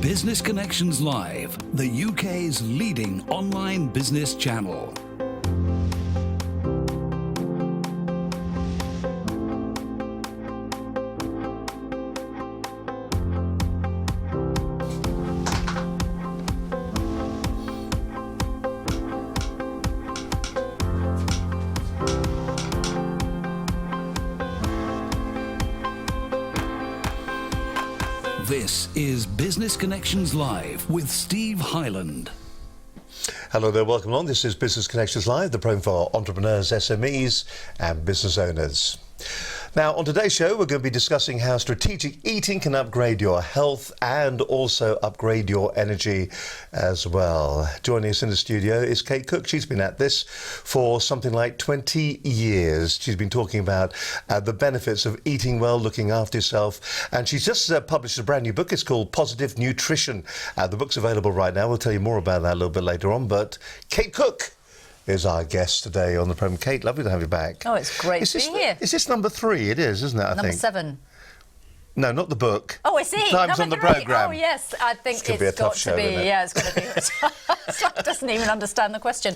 Business Connections Live, the UK's leading online business channel. This is Business Connections Live with Steve Hyland. Hello there, welcome along. This is Business Connections Live, the program for entrepreneurs, SMEs and business owners. Now, on today's show, we're going to be discussing how strategic eating can upgrade your health and also upgrade your energy as well. Joining us in the studio is Kate Cook. She's been at this for something like 20 years. She's been talking about the benefits of eating well, looking after yourself. And she's just published a brand new book. It's called Positive Nutrition. The book's available right now. We'll tell you more about that a little bit later on. But Kate Cook is our guest today on the program. Kate, lovely to have you back. Oh, it's great to be here. Is this number 3? It is, isn't it, I think? Number 7. No, not the book. Oh, I see. Times on the programme. Oh, yes. I think it's got to be. Yeah, it's going to be. It doesn't even understand the question.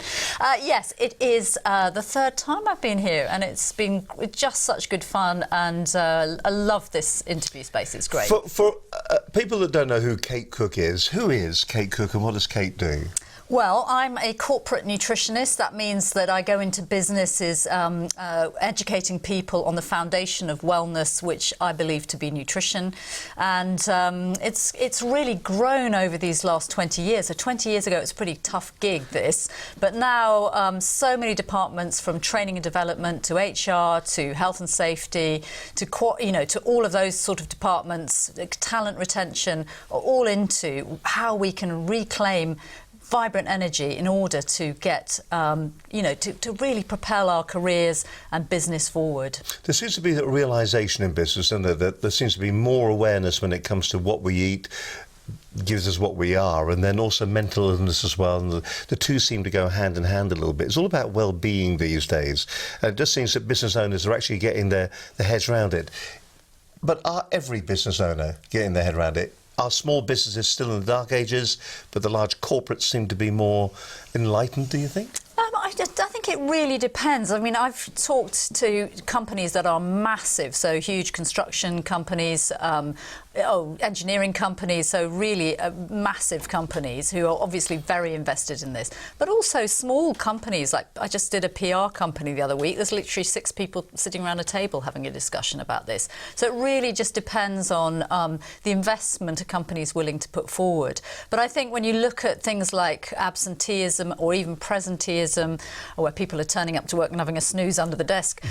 Yes, it is the 3rd time I've been here, and it's been just such good fun, and I love this interview space. It's great. For people that don't know who Kate Cook is, who is Kate Cook and what does Kate do? Well, I'm a corporate nutritionist. That means that I go into businesses educating people on the foundation of wellness, which I believe to be nutrition. And it's really grown over these last 20 years. So 20 years ago, it was a pretty tough gig, this. But now, so many departments, from training and development to HR to health and safety to all of those sort of departments, talent retention, are all into how we can reclaim vibrant energy in order to get, to really propel our careers and business forward. There seems to be a realisation in business, and that there seems to be more awareness when it comes to what we eat gives us what we are, and then also mental illness as well, and the two seem to go hand in hand a little bit. It's all about well-being these days, and it just seems that business owners are actually getting their heads around it. But are every business owner getting their head around it? Are small businesses still in the dark ages, but the large corporates seem to be more enlightened, do you think? I think it really depends. I mean, I've talked to companies that are massive, so huge construction companies, engineering companies, so really massive companies who are obviously very invested in this. But also small companies, like I just did a PR company the other week. There's literally 6 people sitting around a table having a discussion about this. So it really just depends on the investment a company is willing to put forward. But I think when you look at things like absenteeism or even presenteeism, where people are turning up to work and having a snooze under the desk,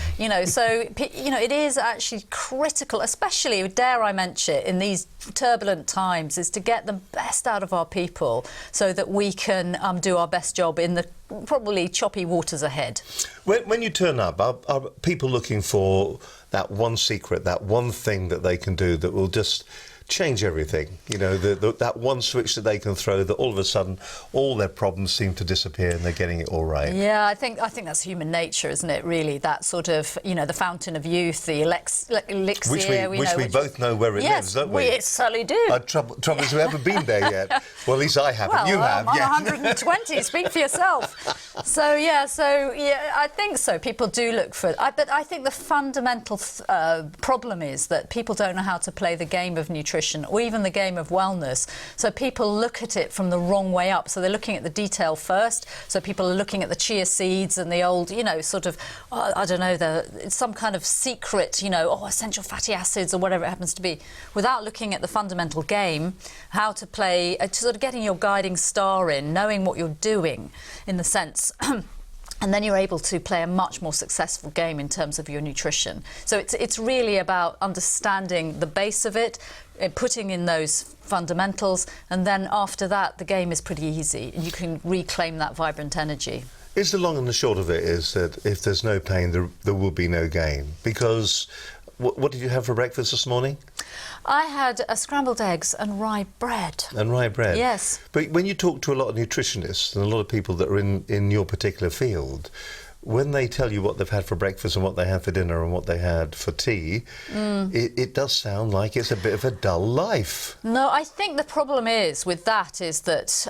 so it is actually critical, especially, dare I mention it, in these turbulent times, is to get the best out of our people so that we can do our best job in the probably choppy waters ahead. When you turn up, are people looking for that one secret, that one thing that they can do that will just change everything? That one switch that they can throw, that all of a sudden all their problems seem to disappear and they're getting it all right. Yeah, I think that's human nature, isn't it, really? That sort of, the fountain of youth, the elixir. Which we both know where it lives, don't we? Yes, we certainly do. Trouble is, we haven't been there yet. Well, at least I haven't. Well, you have, I'm yeah. 120, speak for yourself. So, I think so. People do look for it. But I think the fundamental problem is that people don't know how to play the game of nutrition or even the game of wellness. So people look at it from the wrong way up. So they're looking at the detail first. So people are looking at the chia seeds and the old, sort of, I don't know, some kind of secret, essential fatty acids or whatever it happens to be, without looking at the fundamental game, how to play, sort of getting your guiding star in, knowing what you're doing in the sense. And then you're able to play a much more successful game in terms of your nutrition. So it's really about understanding the base of it, putting in those fundamentals, and then after that, the game is pretty easy, and you can reclaim that vibrant energy. Is the long and the short of it is that if there's no pain, there will be no gain? Because what did you have for breakfast this morning? I had scrambled eggs and rye bread. And rye bread? Yes. But when you talk to a lot of nutritionists and a lot of people that are in your particular field, when they tell you what they've had for breakfast and what they had for dinner and what they had for tea, it does sound like it's a bit of a dull life. No, I think the problem is with that is that,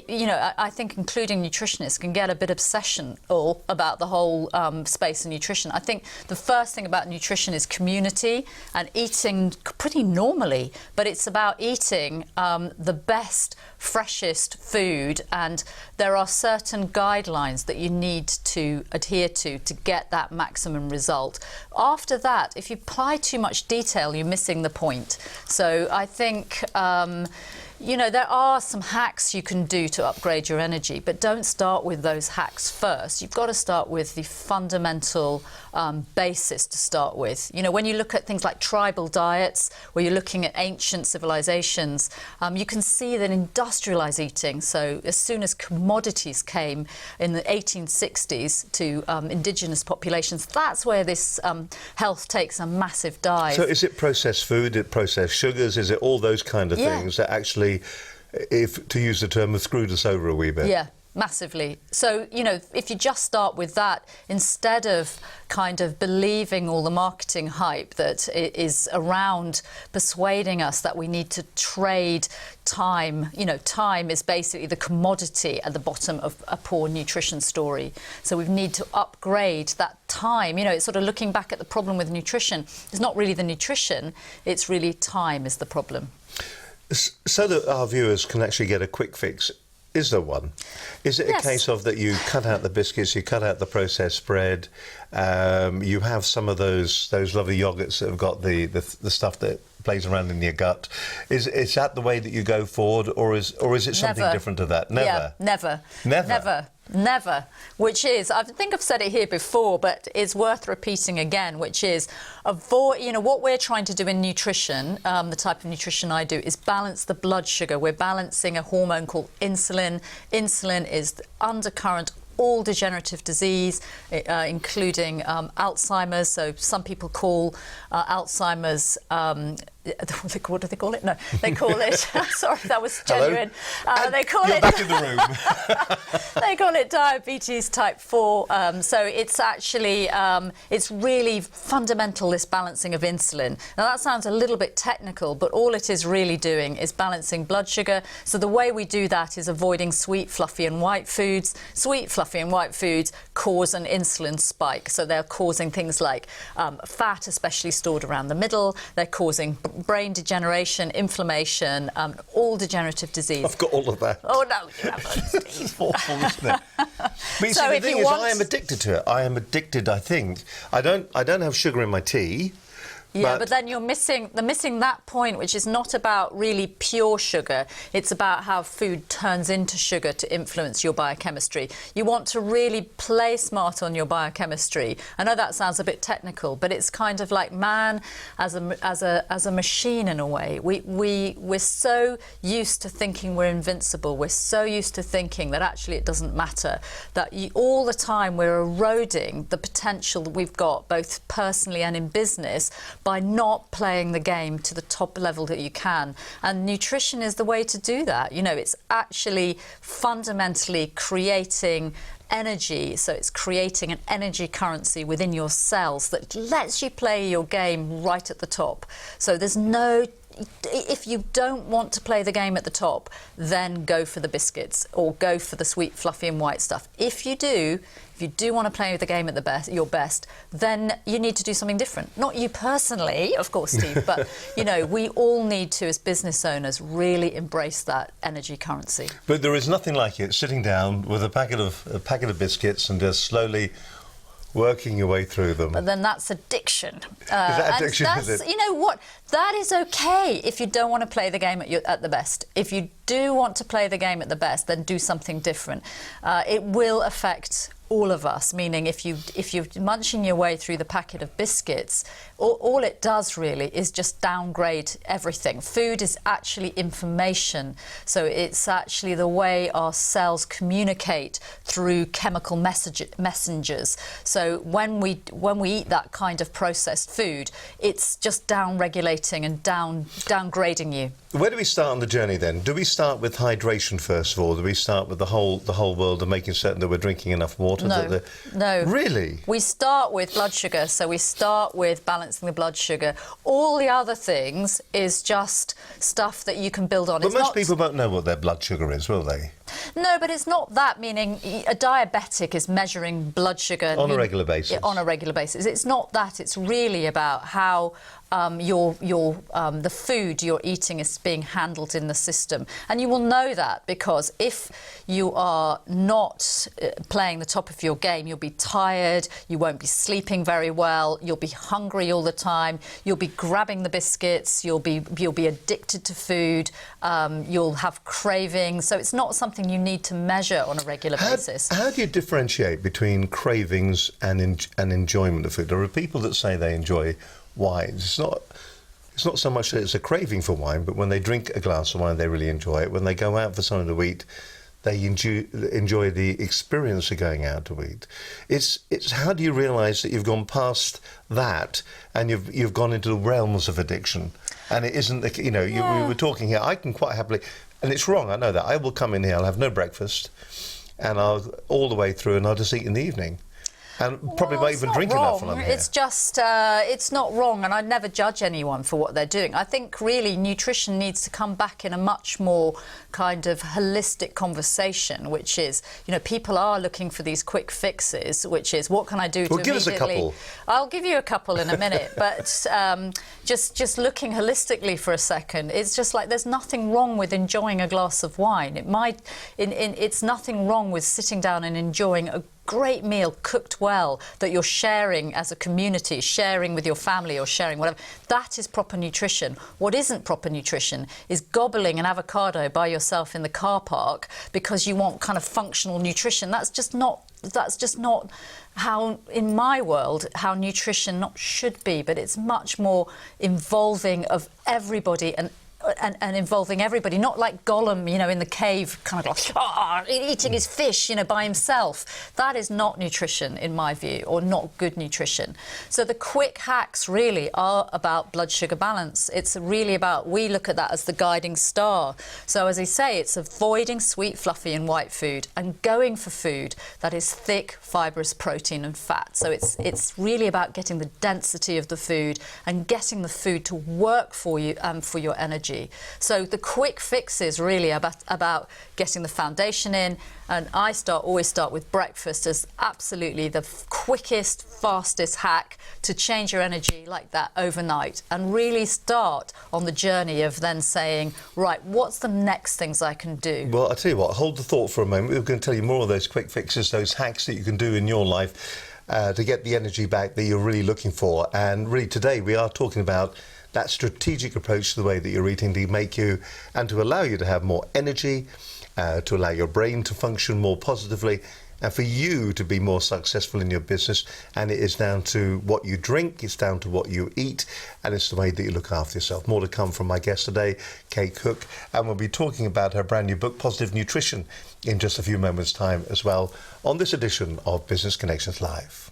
you know, I think including nutritionists can get a bit obsessional about the whole space of nutrition. I think the first thing about nutrition is community and eating pretty normally, but it's about eating the best, freshest food, and there are certain guidelines that you need to adhere to get that maximum result. After that, if you apply too much detail, you're missing the point. So I think you know, there are some hacks you can do to upgrade your energy, but don't start with those hacks first. You've got to start with the fundamental basis to start with. You know, when you look at things like tribal diets, where you're looking at ancient civilizations, you can see that industrialized eating, so as soon as commodities came in the 1860s to indigenous populations, that's where this health takes a massive dive. So is it processed food, is it processed sugars, is it all those kind of things that actually, if to use the term, have screwed us over a wee bit? Yeah, massively. So, you know, if you just start with that, instead of kind of believing all the marketing hype that is around persuading us that we need to trade time, you know, time is basically the commodity at the bottom of a poor nutrition story. So we need to upgrade that time. You know, it's sort of looking back at the problem with nutrition. It's not really the nutrition, it's really time is the problem. So that our viewers can actually get a quick fix, is there one? Is it a case of that you cut out the biscuits, you cut out the processed bread, you have some of those lovely yogurts that have got the stuff that plays around in your gut? Is that the way that you go forward, or is it something different to that? Never. Yeah, never. Never. Never. Never, which is, I think I've said it here before, but it's worth repeating again, which is avoid, you know, what we're trying to do in nutrition, the type of nutrition I do, is balance the blood sugar. We're balancing a hormone called insulin. Insulin is the undercurrent all degenerative disease, including Alzheimer's. So some people call Alzheimer's, what do they call it? No, they call it, sorry, that was genuine. They call You're it... back in the room. They call it diabetes type 4. So it's actually, it's really fundamental, this balancing of insulin. Now that sounds a little bit technical, but all it is really doing is balancing blood sugar. So the way we do that is avoiding sweet, fluffy and white foods. Sweet, fluffy and white foods cause an insulin spike. So they're causing things like fat, especially stored around the middle. They're causing brain degeneration, inflammation, all degenerative disease. I've got all of that. Oh, no, you haven't. It's awful, isn't it? But you So see, the if thing you is, want- I am addicted to it. I am addicted, I think. I don't have sugar in my tea. Yeah, but then you're missing that point, which is not about really pure sugar. It's about how food turns into sugar to influence your biochemistry. You want to really play smart on your biochemistry. I know that sounds a bit technical, but it's kind of like man as a machine in a way. We're so used to thinking we're invincible. We're so used to thinking that actually it doesn't matter. That all the time we're eroding the potential that we've got, both personally and in business, by not playing the game to the top level that you can. And nutrition is the way to do that. You know, it's actually fundamentally creating energy. So it's creating an energy currency within your cells that lets you play your game right at the top. So there's no... If you don't want to play the game at the top, then go for the biscuits or go for the sweet, fluffy and white stuff. If you do want to play the game at the your best, then you need to do something different. Not you personally, of course, Steve, but, you know, we all need to, as business owners, really embrace that energy currency. But there is nothing like it, sitting down with a packet of biscuits and just slowly working your way through them. But then that's addiction. Is that addiction, and is that's, it? you know what? That is okay if you don't want to play the game at the best. If you do want to play the game at the best, then do something different. It will affect all of us, meaning if you're munching your way through the packet of biscuits, all it does really is just downgrade everything. Food is actually information, so it's actually the way our cells communicate through chemical messengers. So when we eat that kind of processed food, it's just down-regulating and downgrading you. Where do we start on the journey then? Do we start with hydration first of all? Do we start with the whole world of making certain that we're drinking enough water? No, no. Really? We start with blood sugar, so we start with balancing the blood sugar. All the other things is just stuff that you can build on. But most people won't know what their blood sugar is, will they? No, but it's not that, meaning a diabetic is measuring blood sugar on a regular basis. On a regular basis. It's not that. It's really about how the food you're eating is being handled in the system. And you will know that because if you are not playing the top of your game, you'll be tired, you won't be sleeping very well, you'll be hungry all the time, you'll be grabbing the biscuits, you'll be addicted to food, you'll have cravings. So it's not something you need to measure on a regular basis. How do you differentiate between cravings and enjoyment of food? There are people that say they enjoy wine. It's not so much that it's a craving for wine, but when they drink a glass of wine, they really enjoy it. When they go out for something to eat, they enjoy the experience of going out to eat. It's how do you realise that you've gone past that and you've gone into the realms of addiction, and it isn't we were talking here. I can quite happily, and it's wrong, I know that. I will come in here, I'll have no breakfast, and I'll all the way through, and I'll just eat in the evening. And probably won't even drink enough when I'm here. It's just, it's not wrong, and I'd never judge anyone for what they're doing. I think really nutrition needs to come back in a much more kind of holistic conversation, which is, people are looking for these quick fixes, which is, what can I do to give us a couple. I'll give you a couple in a minute, but just looking holistically for a second, it's just like there's nothing wrong with enjoying a glass of wine. It's nothing wrong with sitting down and enjoying a great meal cooked well that you're sharing as a community, sharing with your family or sharing whatever. That is proper nutrition. What isn't proper nutrition is gobbling an avocado by yourself in the car park because you want kind of functional nutrition. That's just not how, in my world, how nutrition not should be, but it's much more involving of everybody and involving everybody, not like Gollum, in the cave, kind of like eating his fish, by himself. That is not nutrition, in my view, or not good nutrition. So the quick hacks really are about blood sugar balance. It's really about, we look at that as the guiding star. So as I say, it's avoiding sweet, fluffy and white food and going for food that is thick, fibrous protein and fat. So it's really about getting the density of the food and getting the food to work for you and for your energy. So the quick fix is really about getting the foundation in, and I always start with breakfast as absolutely the quickest, fastest hack to change your energy like that overnight, and really start on the journey of then saying, right, what's the next things I can do? Well, I'll tell you what, hold the thought for a moment. We're going to tell you more of those quick fixes, those hacks that you can do in your life to get the energy back that you're really looking for. And really today we are talking about that strategic approach to the way that you're eating to make you and to allow you to have more energy, to allow your brain to function more positively, and for you to be more successful in your business. And it is down to what you drink, it's down to what you eat, and it's the way that you look after yourself. More to come from my guest today, Kate Cook, and we'll be talking about her brand new book, Positive Nutrition, in just a few moments' time as well on this edition of Business Connections Live.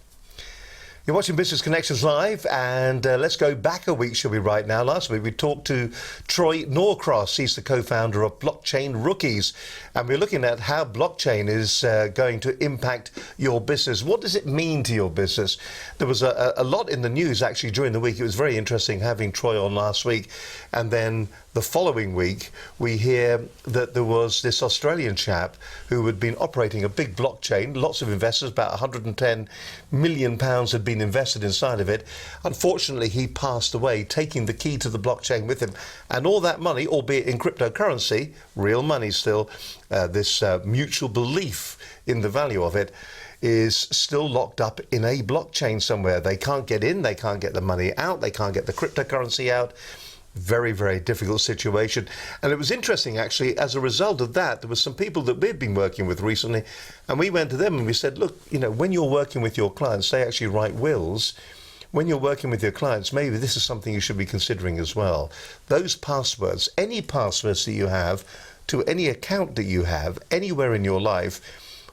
You're watching Business Connections Live, and let's go back a week, shall we, right now. Last week we talked to Troy Norcross. He's the co-founder of Blockchain Rookies, and we're looking at how blockchain is going to impact your business. What does it mean to your business? There was a lot in the news, actually, during the week. It was very interesting having Troy on last week, and then the following week we hear that there was this Australian chap who had been operating a big blockchain, lots of investors, about £110 million had been invested inside of it. Unfortunately, he passed away, taking the key to the blockchain with him, and all that money, albeit in cryptocurrency, real money still, this mutual belief in the value of it, is still locked up in a blockchain somewhere. They can't get in, they can't get the money out, they can't get the cryptocurrency out. Very, very difficult situation. And it was interesting, actually, as a result of that, there were some people that we've been working with recently, and we went to them and we said, look, when you're working with your clients, they actually write wills. When you're working with your clients, maybe this is something you should be considering as well. Those passwords, any passwords that you have to any account that you have anywhere in your life,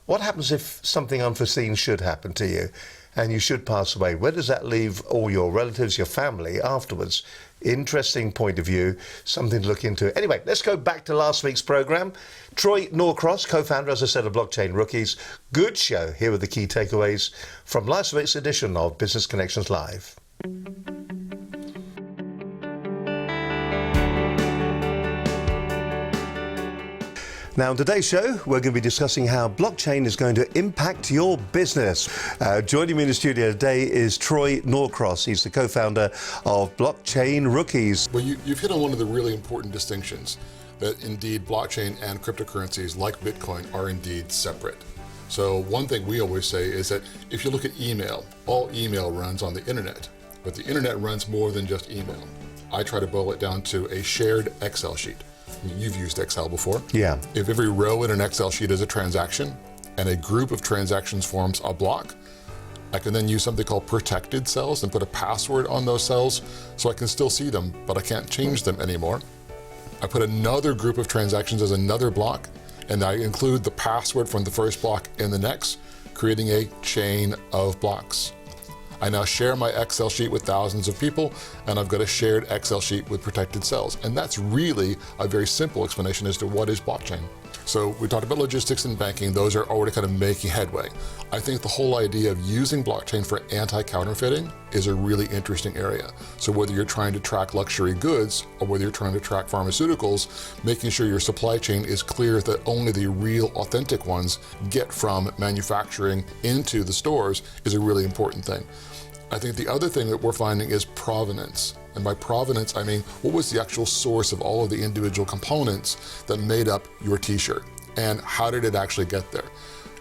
what happens if something unforeseen should happen to you? and you should pass away. Where does that leave all your relatives, your family afterwards? Interesting point of view, something to look into. Anyway, let's go back to last week's program. Troy Norcross, co-founder, as I said, of Blockchain Rookies. Good show. Here are the key takeaways from last week's edition of Business Connections Live. Now, on today's show, we're going to be discussing how blockchain is going to impact your business. Joining me in the studio today is Troy Norcross. He's the co-founder of Blockchain Rookies. Well, you've hit on one of the really important distinctions, that indeed blockchain and cryptocurrencies like Bitcoin are indeed separate. So one thing we always say is that if you look at email, all email runs on the internet, but the internet runs more than just email. I try to boil it down to a shared Excel sheet. You've used Excel before. Yeah. If every row in an Excel sheet is a transaction and a group of transactions forms a block, I can then use something called protected cells and put a password on those cells so I can still see them, but I can't change them anymore. I put another group of transactions as another block, and I include the password from the first block in the next, creating a chain of blocks. I now share my Excel sheet with thousands of people, and I've got a shared Excel sheet with protected cells. And that's really a very simple explanation as to what is blockchain. So we talked about logistics and banking. Those are already kind of making headway. I think the whole idea of using blockchain for anti-counterfeiting is a really interesting area. So whether you're trying to track luxury goods or whether you're trying to track pharmaceuticals, making sure your supply chain is clear that only the real authentic ones get from manufacturing into the stores is a really important thing. I think the other thing that we're finding is provenance. And by provenance, I mean, what was the actual source of all of the individual components that made up your t-shirt? And how did it actually get there?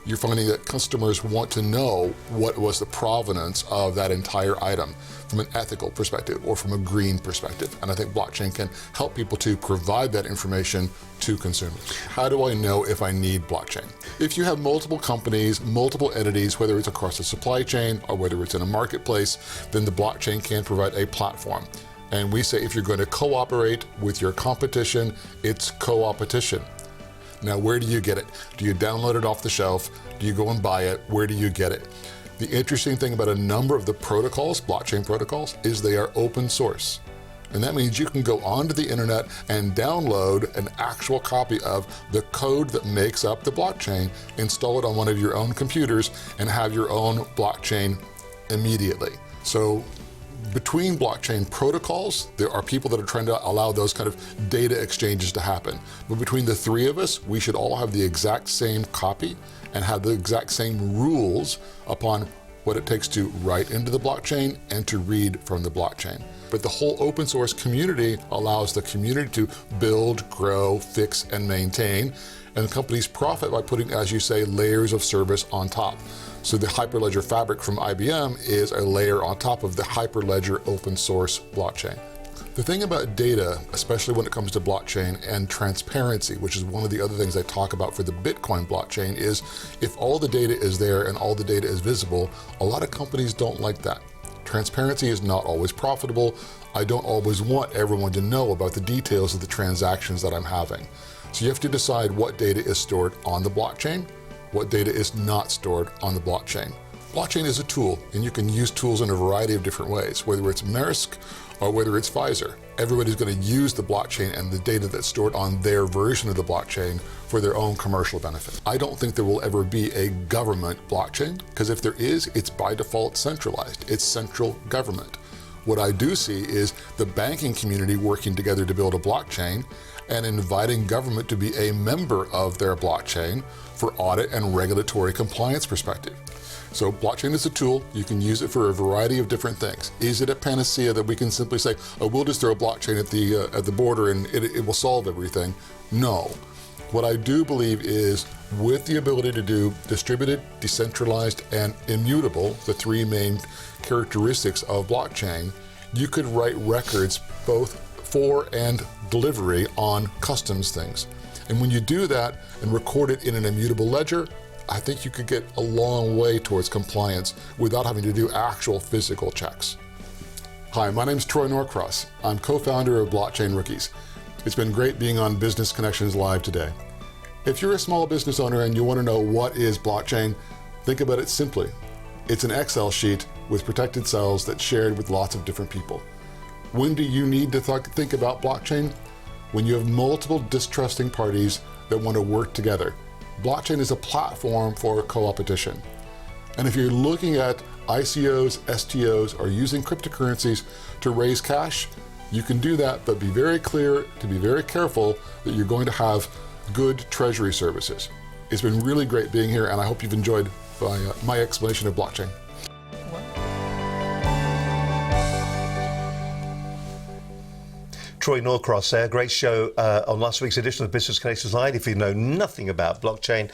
You're finding that customers want to know what was the provenance of that entire item from an ethical perspective or from a green perspective. And I think blockchain can help people to provide that information to consumers. How do I know if I need blockchain? If you have multiple companies, multiple entities, whether it's across the supply chain or whether it's in a marketplace, then the blockchain can provide a platform. And we say if you're going to cooperate with your competition, it's co-opetition. Now, where do you get it? Do you download it off the shelf? Do you go and buy it? Where do you get it? The interesting thing about a number of the protocols, blockchain protocols, is they are open source. And that means you can go onto the internet and download an actual copy of the code that makes up the blockchain, install it on one of your own computers, and have your own blockchain immediately. So between blockchain protocols, there are people that are trying to allow those kind of data exchanges to happen. But between the three of us, we should all have the exact same copy and have the exact same rules upon what it takes to write into the blockchain and to read from the blockchain. But the whole open source community allows the community to build, grow, fix, and maintain. And companies profit by putting, as you say, layers of service on top. So the Hyperledger Fabric from IBM is a layer on top of the Hyperledger open source blockchain. The thing about data, especially when it comes to blockchain and transparency, which is one of the other things I talk about for the Bitcoin blockchain, is if all the data is there and all the data is visible, a lot of companies don't like that. Transparency is not always profitable. I don't always want everyone to know about the details of the transactions that I'm having. So you have to decide what data is stored on the blockchain, what data is not stored on the blockchain. Blockchain is a tool, and you can use tools in a variety of different ways, whether it's Maersk or whether it's Pfizer. Everybody's going to use the blockchain and the data that's stored on their version of the blockchain for their own commercial benefit. I don't think there will ever be a government blockchain, because if there is, it's by default centralized. It's central government. What I do see is the banking community working together to build a blockchain and inviting government to be a member of their blockchain for audit and regulatory compliance perspective. So blockchain is a tool. You can use it for a variety of different things. Is it a panacea that we can simply say, oh, we'll just throw a blockchain at the border and it will solve everything? No. What I do believe is with the ability to do distributed, decentralized, and immutable, the three main characteristics of blockchain, you could write records both for and delivery on customs things. And when you do that and record it in an immutable ledger, I think you could get a long way towards compliance without having to do actual physical checks. Hi, my name is Troy Norcross. I'm co-founder of Blockchain Rookies. It's been great being on Business Connections Live today. If you're a small business owner and you want to know what is blockchain, think about it simply. It's an Excel sheet with protected cells that's shared with lots of different people. When do you need to think about blockchain? When you have multiple distrusting parties that want to work together. Blockchain is a platform for co-opetition. And if you're looking at ICOs, STOs, or using cryptocurrencies to raise cash, you can do that, but be very clear, to be very careful that you're going to have good treasury services. It's been really great being here, and I hope you've enjoyed my explanation of blockchain. Troy Norcross there. Great show on last week's edition of Business Connections Live. If you know nothing about blockchain,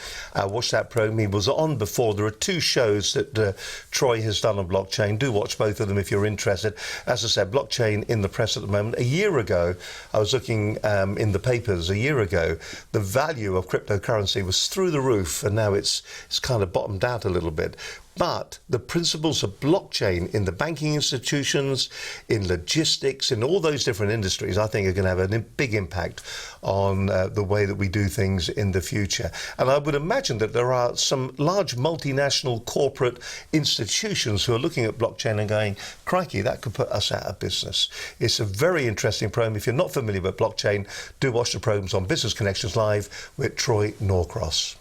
watch that program. He was on before. There are two shows that Troy has done on blockchain. Do watch both of them if you're interested. As I said, blockchain in the press at the moment. A year ago, I was looking in the papers. A year ago, the value of cryptocurrency was through the roof, and now it's kind of bottomed out a little bit. But the principles of blockchain in the banking institutions, in logistics, in all those different industries, I think are going to have a big impact on the way that we do things in the future. And I would imagine that there are some large multinational corporate institutions who are looking at blockchain and going, crikey, that could put us out of business. It's a very interesting program. If you're not familiar with blockchain, do watch the programs on Business Connections Live with Troy Norcross.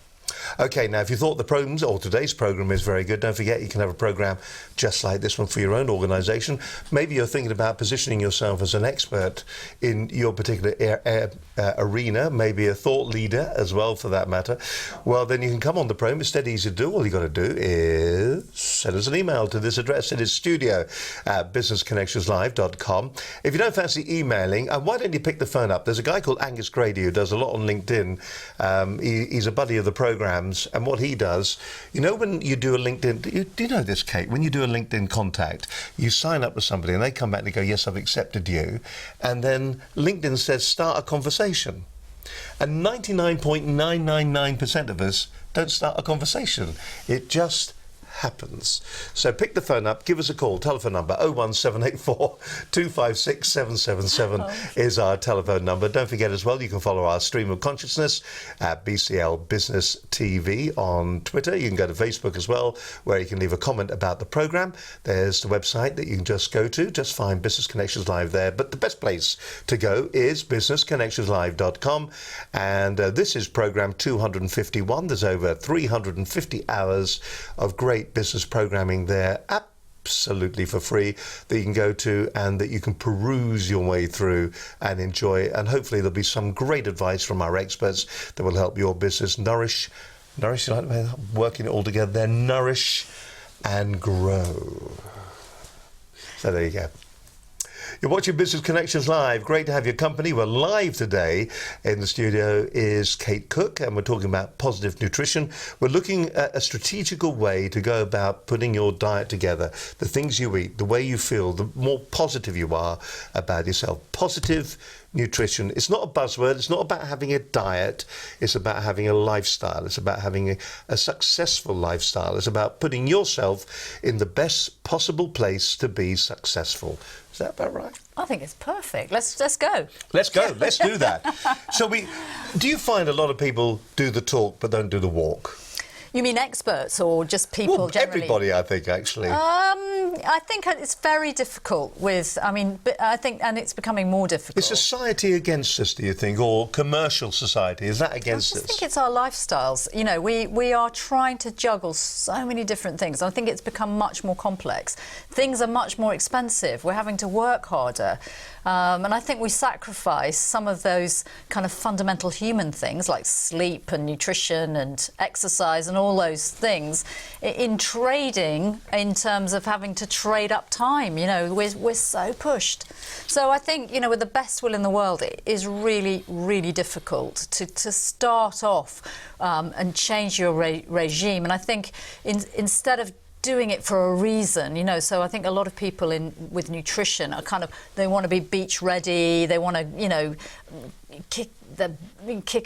Okay, now if you thought the programs or today's program is very good, don't forget you can have a program just like this one for your own organisation. Maybe you're thinking about positioning yourself as an expert in your particular arena, maybe a thought leader as well for that matter. Well, then you can come on the program. It's dead easy to do. All you got to do is send us an email to this address. It is studio@businessconnectionslive.com. If you don't fancy emailing, why don't you pick the phone up? There's a guy called Angus Grady who does a lot on LinkedIn. He's a buddy of the program. And what he does, you know, when you do a LinkedIn, do you know this, Kate? When you do a LinkedIn contact, you sign up with somebody and they come back and they go, yes, I've accepted you. And then LinkedIn says, start a conversation. And 99.999% of us don't start a conversation. It just happens. So pick the phone up, give us a call. Telephone number 01784 256 777 is our telephone number. Don't forget as well, you can follow our stream of consciousness at BCL Business TV on Twitter. You can go to Facebook as well, where you can leave a comment about the program. There's the website that you can just go to. Just find Business Connections Live there. But the best place to go is businessconnectionslive.com. And this is program 251. There's over 350 hours of great business programming there, absolutely for free, that you can go to and that you can peruse your way through and enjoy. And hopefully there'll be some great advice from our experts that will help your business nourish, you like the way working it all together there, nourish and grow. So there you go. You're watching Business Connections Live. Great to have your company. We're live today. In the studio is Kate Cook, and we're talking about positive nutrition. We're looking at a strategical way to go about putting your diet together, the things you eat, the way you feel, the more positive you are about yourself. Positive nutrition. It's not a buzzword. It's not about having a diet. It's about having a lifestyle. It's about having a successful lifestyle. It's about putting yourself in the best possible place to be successful. Is that about right? I think it's perfect. Let's go. Let's go. Let's do that. So do you find a lot of people do the talk but don't do the walk? You mean experts or just people generally? Everybody, I think, actually. I think it's very difficult but I think, and it's becoming more difficult. Is society against us, do you think, or commercial society? Is that against us? I think it's our lifestyles. You know, we are trying to juggle so many different things. I think it's become much more complex. Things are much more expensive. We're having to work harder. And I think we sacrifice some of those kind of fundamental human things like sleep and nutrition and exercise and all those things in trading, in terms of having to trade up time. You know, we're so pushed. So I think, you know, with the best will in the world, it is really, really difficult to start off and change your regime. And I think instead of doing it for a reason, you know, so I think a lot of people with nutrition are kind of, they want to be beach ready, they want to, you know, kick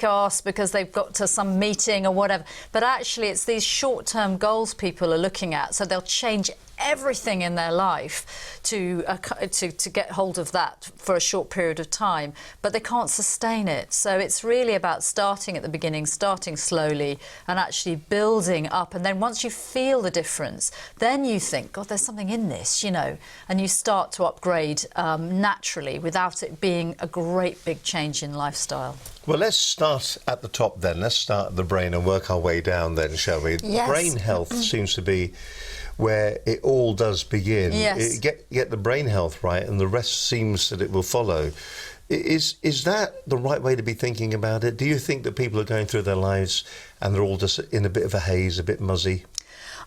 ass because they've got to some meeting or whatever. But actually it's these short-term goals people are looking at, so they'll change everything in their life to get hold of that for a short period of time, but they can't sustain it. So it's really about starting at the beginning, starting slowly, and actually building up. And then once you feel the difference, then you think, God, there's something in this, you know, and you start to upgrade naturally without it being a great big change in lifestyle. Well, let's start at the top then. Let's start at the brain and work our way down then, shall we? Yes. Brain health seems to be where it all does begin. Yes. Get the brain health right and the rest seems that it will follow. Is that the right way to be thinking about it? Do you think that people are going through their lives and they're all just in a bit of a haze, a bit muzzy?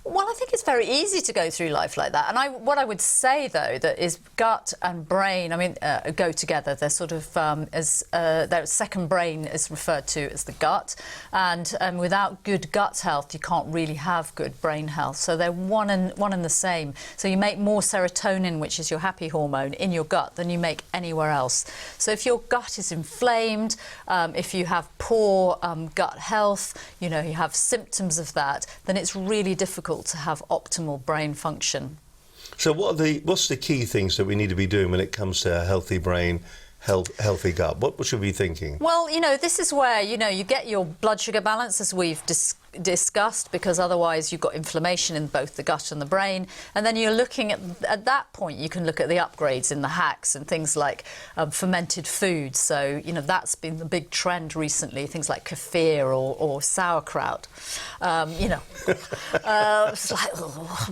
Well, I think it's very easy to go through life like that. And what I would say, though, that is gut and brain, I mean, go together. They're sort of, their second brain is referred to as the gut. And without good gut health, you can't really have good brain health. So they're one and the same. So you make more serotonin, which is your happy hormone, in your gut than you make anywhere else. So if your gut is inflamed, if you have poor gut health, you know, you have symptoms of that, then it's really difficult to have optimal brain function. So what's the key things that we need to be doing when it comes to a healthy brain, healthy gut? What should we be thinking? Well, you know, this is where, you know, you get your blood sugar balance, as we've discussed, because otherwise you've got inflammation in both the gut and the brain. And then you're looking at that point, you can look at the upgrades in the hacks and things like fermented foods. So, you know, that's been the big trend recently, things like kefir or sauerkraut. You know, it's like,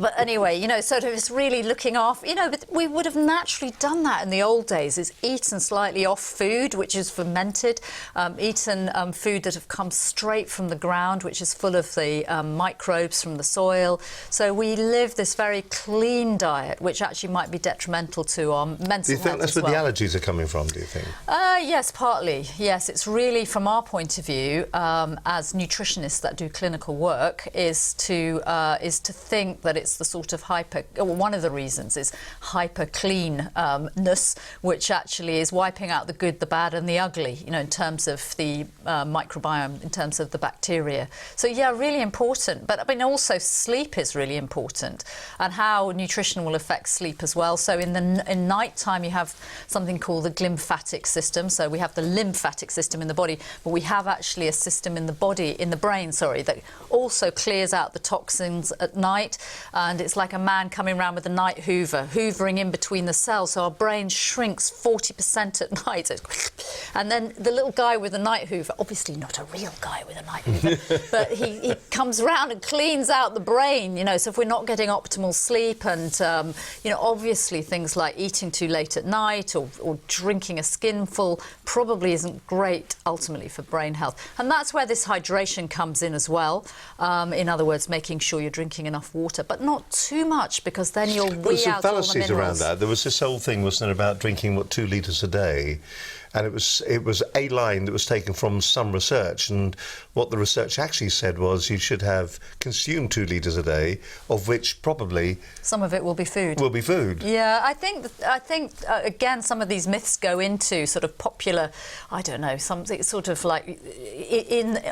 but anyway, you know, sort of it's really looking off, you know, but we would have naturally done that in the old days, is eaten slightly off food, which is fermented, eaten food that have come straight from the ground, which is full of the microbes from the soil. So we live this very clean diet, which actually might be detrimental to our mental health. Do you think that's where the allergies are coming from, do you think? Yes, partly. Yes, it's really, from our point of view, as nutritionists that do clinical work, is to think that it's the sort of one of the reasons is hyper cleanness, which actually is wiping out the good, the bad and the ugly, you know, in terms of the microbiome, in terms of the bacteria. So yeah, really important. But I mean, also sleep is really important, and how nutrition will affect sleep as well. So in night time, you have something called the glymphatic system. So we have the lymphatic system in the body, but we have actually a system in the brain, that also clears out the toxins at night. And it's like a man coming around with a night hoover, hoovering in between the cells. So our brain shrinks 40% at night. And then the little guy with the night hoover, obviously not a real guy with a night hoover, but he comes around and cleans out the brain, you know. So if we're not getting optimal sleep and, you know, obviously things like eating too late at night or drinking a skinful probably isn't great ultimately for brain health. And that's where this hydration comes in as well. In other words, making sure you're drinking enough water, but not too much, because then you'll wee out all the minerals. There were some fallacies around that. There was this whole thing, wasn't it, about drinking, 2 litres a day? And it was a line that was taken from some research, and what the research actually said was you should have consumed 2 litres a day, of which probably some of it will be food. Yeah, I think again, some of these myths go into sort of popular, I don't know, something sort of like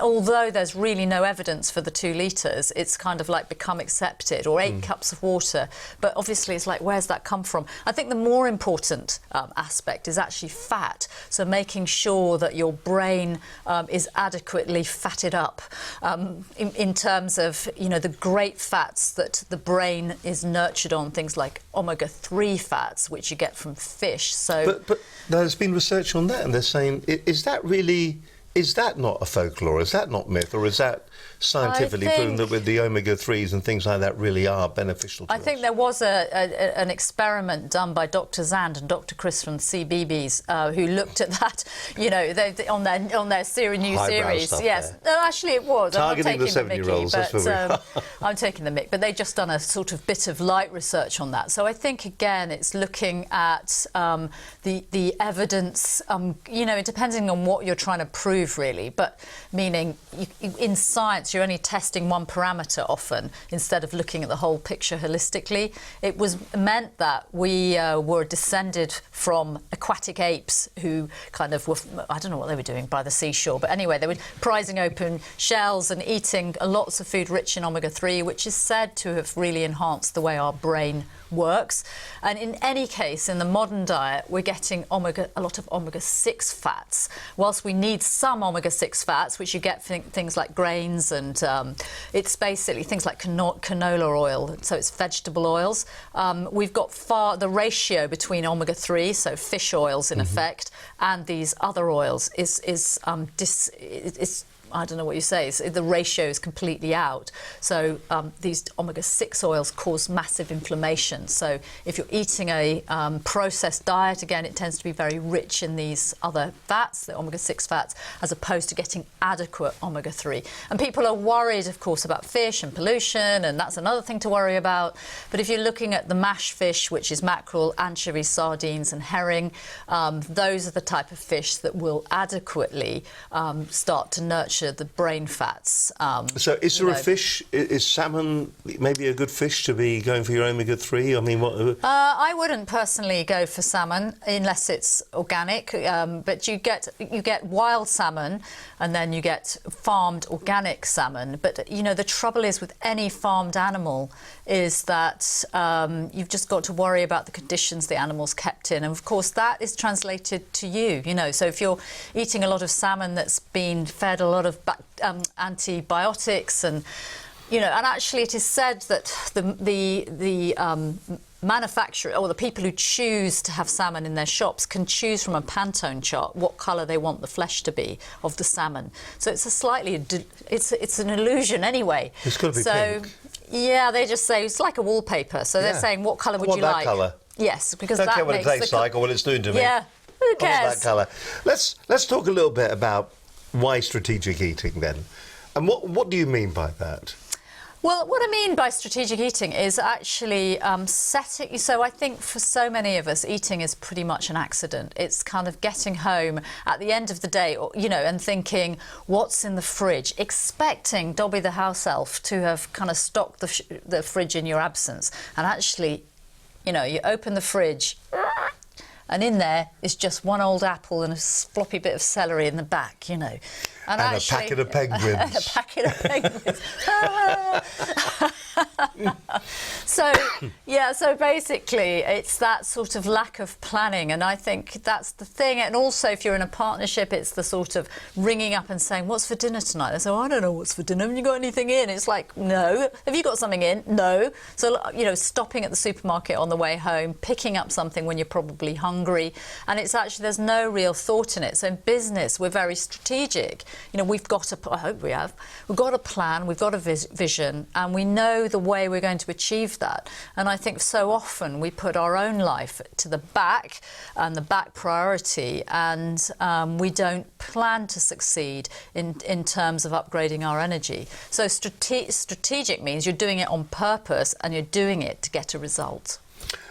although there's really no evidence for the 2 litres, it's kind of like become accepted, or 8 cups of water. But obviously, it's like, where's that come from? I think the more important aspect is actually fat. So making sure that your brain is adequately fatted up in terms of, you know, the great fats that the brain is nurtured on, things like omega-3 fats, which you get from fish. So, but there's been research on that, and they're saying, is that not a folklore? Is that not myth, or is that scientifically proven that with the omega-3s and things like that really are beneficial to us? I think there was an experiment done by Dr. Zand and Dr. Chris from the CBeebies who looked at that, you know, on their new series. Yes, no, actually it was. Targeting the 7-year-olds, that's what I'm taking the mick, but they just done a sort of bit of light research on that. So I think again, it's looking at the evidence. You know, depending on what you're trying to prove improve really, but meaning in science you're only testing one parameter often instead of looking at the whole picture holistically. It was meant that we were descended from aquatic apes who kind of were, I don't know what they were doing by the seashore, but anyway, they were prizing open shells and eating lots of food rich in omega-3, which is said to have really enhanced the way our brain works. And in any case, in the modern diet, we're getting a lot of omega-6 fats. Whilst we need some omega-6 fats, which you get things like grains, and it's basically things like canola oil, so it's vegetable oils. We've got the ratio between omega-3, so fish oils in effect, and these other oils is I don't know what you say, the ratio is completely out. So these omega-6 oils cause massive inflammation. So if you're eating a processed diet, again, it tends to be very rich in these other fats, the omega-6 fats, as opposed to getting adequate omega-3. And people are worried, of course, about fish and pollution, and that's another thing to worry about. But if you're looking at the mash fish, which is mackerel, anchovies, sardines and herring, those are the type of fish that will adequately start to nurture the brain fats. So is there a fish, is salmon maybe a good fish to be going for your omega-3? I mean, what? I wouldn't personally go for salmon unless it's organic, but you get wild salmon and then you get farmed organic salmon. But, you know, the trouble is with any farmed animal is that you've just got to worry about the conditions the animal's kept in. And, of course, that is translated to you, you know. So if you're eating a lot of salmon that's been fed a lot of antibiotics and, you know, and actually it is said that the manufacturer or the people who choose to have salmon in their shops can choose from a Pantone chart what colour they want the flesh to be of the salmon. So it's a slightly, it's an illusion anyway. It's got to be pink. Yeah, they just say it's like a wallpaper. So they're saying, what colour would you like? That colour. Yes, because don't that care what makes it tastes like or what it's doing to me. Yeah, who cares? I want that colour. Let's talk a little bit about why strategic eating then, and what do you mean by that? Well, what I mean by strategic eating is actually setting. So I think for so many of us, eating is pretty much an accident. It's kind of getting home at the end of the day, you know, and thinking, what's in the fridge? Expecting Dobby the house elf to have kind of stocked the fridge in your absence, and actually, you know, you open the fridge. And in there is just one old apple and a floppy bit of celery in the back, you know. And actually, a packet of penguins. A packet of penguins. So, yeah, so basically it's that sort of lack of planning, and I think that's the thing. And also if you're in a partnership, it's the sort of ringing up and saying, what's for dinner tonight? They say, oh, I don't know what's for dinner. Have you got anything in? It's like, no. Have you got something in? No. So, you know, stopping at the supermarket on the way home, picking up something when you're probably hungry, and it's actually, there's no real thought in it. So in business, we're very strategic. You know, we've got I hope we have, we've got a plan, we've got a vision, and we know the way we're going to achieve that. And I think so often we put our own life to the back and the back priority, and we don't plan to succeed in terms of upgrading our energy. So strategic means you're doing it on purpose and you're doing it to get a result.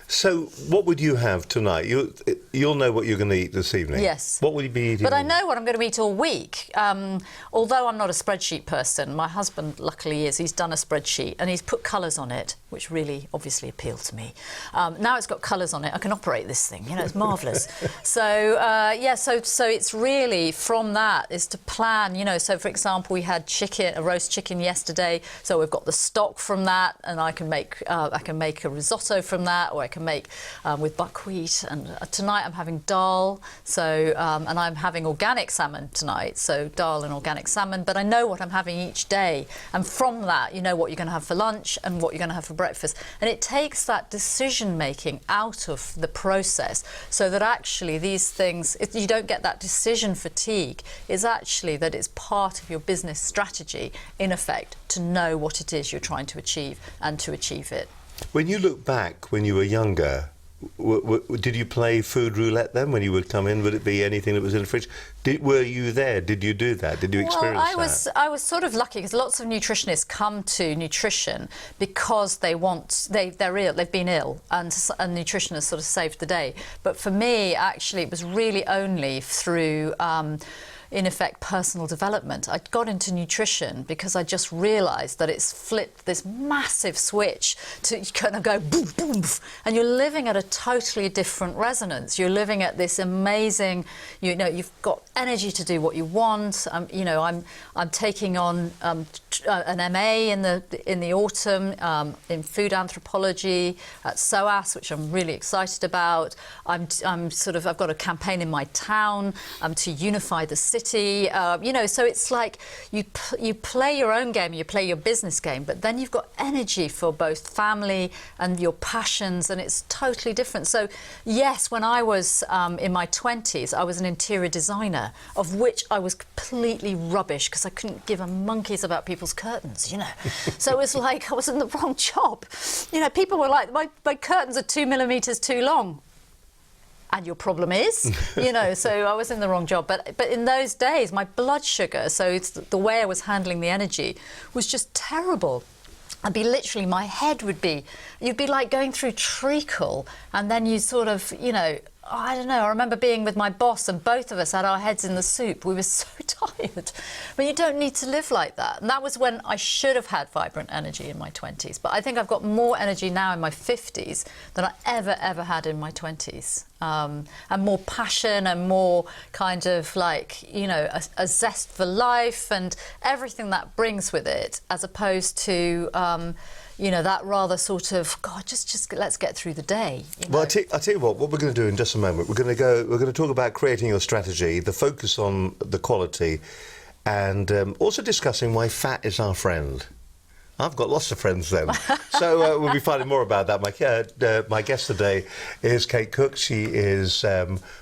So what would you have tonight? You'll know what you're going to eat this evening. Yes. What will you be eating? But I know what I'm going to eat all week. Although I'm not a spreadsheet person, my husband luckily is. He's done a spreadsheet and he's put colours on it, which really obviously appeal to me. Now it's got colours on it, I can operate this thing, you know, it's marvellous. So, yeah, so it's really from that is to plan, you know, so for example, we had a roast chicken yesterday, so we've got the stock from that, and I can make a risotto from that, or I can make with buckwheat, and tonight I'm having dal, so and I'm having organic salmon tonight, so dal and organic salmon, but I know what I'm having each day, and from that you know what you're going to have for lunch and what you're going to have for breakfast, and it takes that decision making out of the process, so that actually these things, you don't get that decision fatigue. It's actually that it's part of your business strategy, in effect, to know what it is you're trying to achieve and to achieve it. When you look back when you were younger, did you play food roulette then when you would come in? Would it be anything that was in the fridge? Were you there? Did you do that? Did you experience that? I was sort of lucky because lots of nutritionists come to nutrition because they're ill, they've been ill, and nutrition has sort of saved the day. But for me, actually, it was really only through in effect, personal development. I got into nutrition because I just realised that it's flipped this massive switch to kind of go boom, boom, and you're living at a totally different resonance. You're living at this amazing, you know, you've got energy to do what you want. You know, I'm taking on an MA in the autumn in food anthropology at SOAS, which I'm really excited about. I've got a campaign in my town to unify the city. You know, so it's like you play your own game, you play your business game, but then you've got energy for both family and your passions, and it's totally different. So yes, when I was in my 20s, I was an interior designer, of which I was completely rubbish because I couldn't give a monkeys about people's curtains, you know. So it was like I was in the wrong job. You know, people were like, my curtains are 2 millimeters too long. And your problem is, you know, so I was in the wrong job. But in those days, my blood sugar, so it's the way I was handling the energy, was just terrible. I'd be literally, my head would be, you'd be like going through treacle, and then you sort of, you know, I don't know, I remember being with my boss and both of us had our heads in the soup. We were so tired. But you don't need to live like that. And that was when I should have had vibrant energy in my 20s. But I think I've got more energy now in my 50s than I ever had in my 20s. And more passion and more kind of like, you know, a zest for life and everything that brings with it, as opposed to... you know, that rather sort of, God, just let's get through the day. You know? Well, I'll tell you what we're going to do in just a moment. We're going to talk about creating your strategy, the focus on the quality, and also discussing why fat is our friend. I've got lots of friends then. So we'll be finding more about that. My guest today is Kate Cook. She is,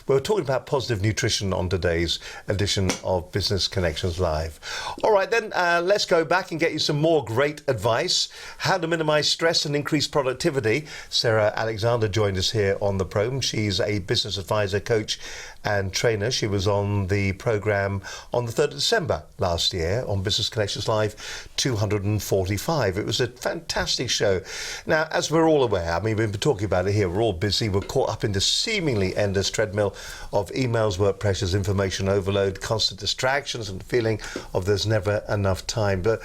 we're talking about positive nutrition on today's edition of Business Connections Live. All right, then let's go back and get you some more great advice. How to minimise stress and increase productivity. Sarah Alexander joined us here on the program. She's a business advisor, coach and trainer. She was on the programme on the 3rd of December last year on Business Connections Live 245. It was a fantastic show. Now, as we're all aware, I mean, we've been talking about it here, we're all busy, we're caught up in the seemingly endless treadmill of emails, work pressures, information overload, constant distractions and feeling of there's never enough time. But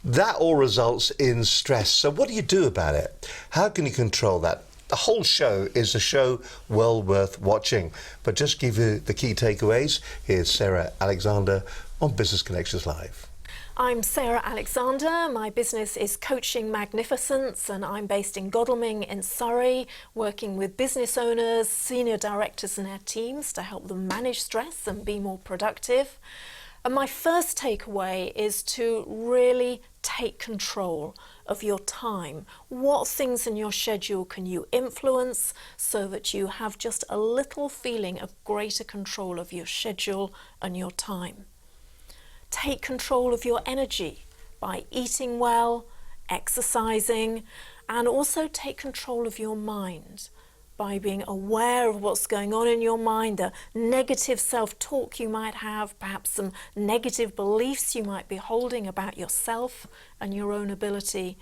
that all results in stress. So what do you do about it? How can you control that? The whole show is a show well worth watching. But just give you the key takeaways. Here's Sarah Alexander on Business Connections Live. I'm Sarah Alexander. My business is Coaching Magnificence, and I'm based in Godalming in Surrey, working with business owners, senior directors and their teams to help them manage stress and be more productive. And my first takeaway is to really take control of your time. What things in your schedule can you influence so that you have just a little feeling of greater control of your schedule and your time? Take control of your energy by eating well, exercising, and also take control of your mind by being aware of what's going on in your mind, the negative self-talk you might have, perhaps some negative beliefs you might be holding about yourself and your own ability,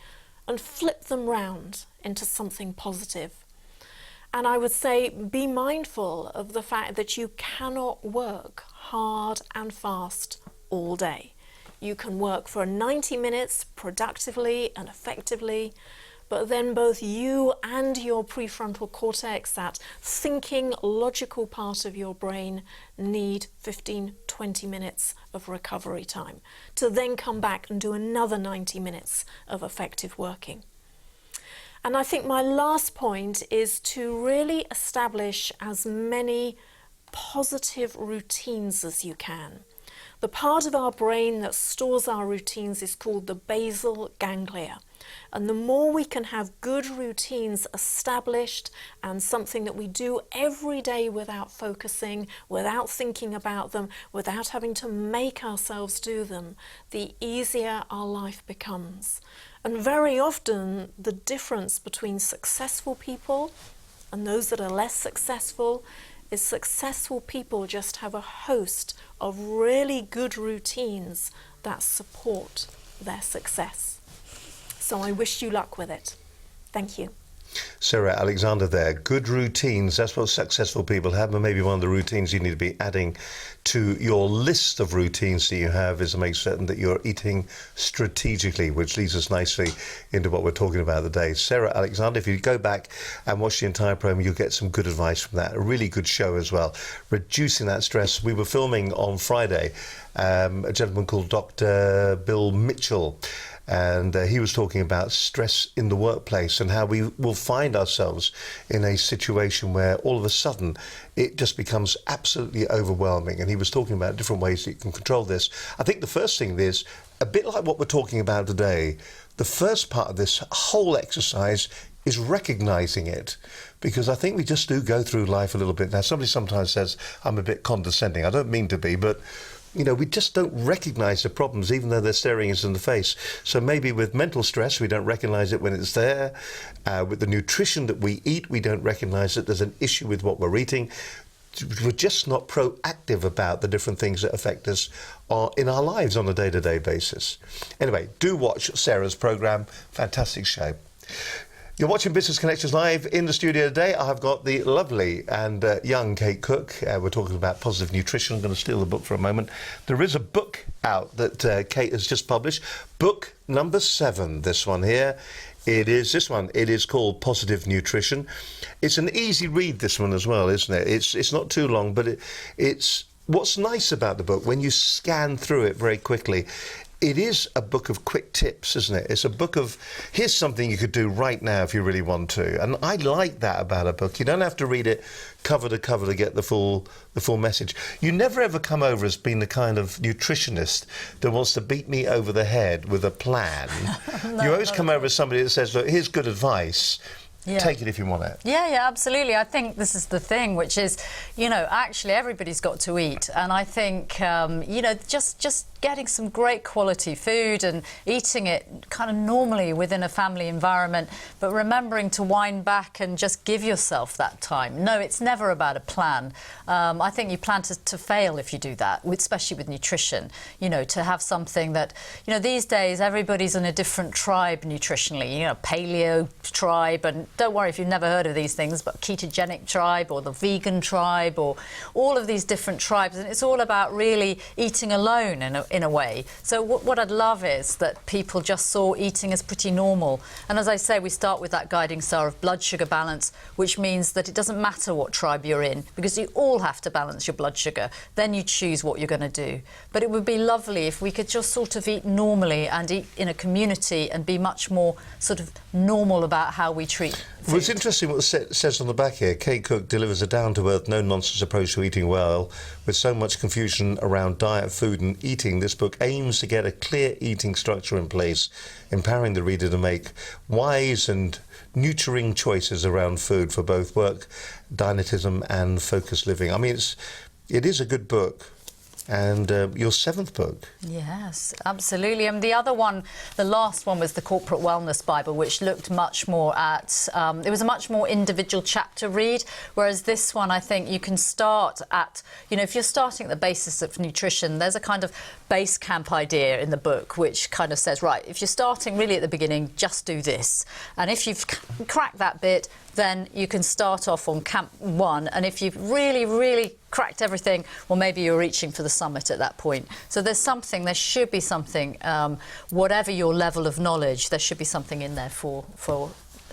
and flip them round into something positive. And I would say be mindful of the fact that you cannot work hard and fast all day. You can work for 90 minutes productively and effectively, but then both you and your prefrontal cortex, that thinking, logical part of your brain, need 15-20 minutes of recovery time to then come back and do another 90 minutes of effective working. And I think my last point is to really establish as many positive routines as you can. The part of our brain that stores our routines is called the basal ganglia. And the more we can have good routines established and something that we do every day without focusing, without thinking about them, without having to make ourselves do them, the easier our life becomes. And very often the difference between successful people and those that are less successful is successful people just have a host of really good routines that support their success. So I wish you luck with it. Thank you. Sarah Alexander there. Good routines, that's what successful people have, and maybe one of the routines you need to be adding to your list of routines that you have is to make certain that you're eating strategically, which leads us nicely into what we're talking about today. Sarah Alexander, if you go back and watch the entire program, you'll get some good advice from that. A really good show as well. Reducing that stress. We were filming on Friday a gentleman called Dr. Bill Mitchell, and he was talking about stress in the workplace and how we will find ourselves in a situation where all of a sudden it just becomes absolutely overwhelming. And he was talking about different ways that you can control this. I think the first thing is, a bit like what we're talking about today, the first part of this whole exercise is recognizing it, because I think we just do go through life a little bit. Now, somebody sometimes says I'm a bit condescending. I don't mean to be, but you know, we just don't recognize the problems even though they're staring us in the face. So maybe with mental stress, we don't recognize it when it's there. With the nutrition that we eat, we don't recognize that there's an issue with what we're eating. We're just not proactive about the different things that affect us in our lives on a day-to-day basis. Anyway, do watch Sarah's program. Fantastic show. You're watching Business Connections Live. In the studio today, I've got the lovely and young Kate Cook. We're talking about positive nutrition. I'm going to steal the book for a moment. There is a book out that Kate has just published. Book number 7, this one here. It is this one. It is called Positive Nutrition. It's an easy read, this one as well, isn't it? It's not too long, but it's what's nice about the book, when you scan through it very quickly, it is a book of quick tips, isn't it? It's a book of, here's something you could do right now if you really want to. And I like that about a book. You don't have to read it cover to cover to get the full message. You never ever come over as being the kind of nutritionist that wants to beat me over the head with a plan. You always come over as somebody that says, look, here's good advice. Yeah. Take it if you want it. Yeah, absolutely. I think this is the thing, which is, you know, actually everybody's got to eat. And I think, you know, just getting some great quality food and eating it kind of normally within a family environment, but remembering to wind back and just give yourself that time. No, it's never about a plan. I think you plan to fail if you do that, especially with nutrition, you know, to have something that, you know, these days everybody's in a different tribe nutritionally, you know, paleo tribe, and don't worry if you've never heard of these things, but ketogenic tribe or the vegan tribe or all of these different tribes, and it's all about really eating alone in a way. So what I'd love is that people just saw eating as pretty normal. And as I say, we start with that guiding star of blood sugar balance, which means that it doesn't matter what tribe you're in, because you all have to balance your blood sugar. Then you choose what you're going to do. But it would be lovely if we could just sort of eat normally and eat in a community and be much more sort of normal about how we treat food. Well, it's interesting what it says on the back here. Kate Cook delivers a down-to-earth, no-nonsense approach to eating well. With so much confusion around diet, food and eating, this book aims to get a clear eating structure in place, empowering the reader to make wise and nurturing choices around food for both work, dynamism and focused living. I mean, it is a good book. And your 7th book. Yes, absolutely. And the other one, the last one, was the Corporate Wellness Bible, which looked much more at, it was a much more individual chapter read, whereas this one, I think you can start at, you know, if you're starting at the basis of nutrition, there's a kind of base camp idea in the book, which kind of says, right, if you're starting really at the beginning, just do this. And if you've cracked that bit, then you can start off on camp 1. And if you've really cracked everything, well, maybe you're reaching for the summit at that point. So there should be something, whatever your level of knowledge, there should be something in there for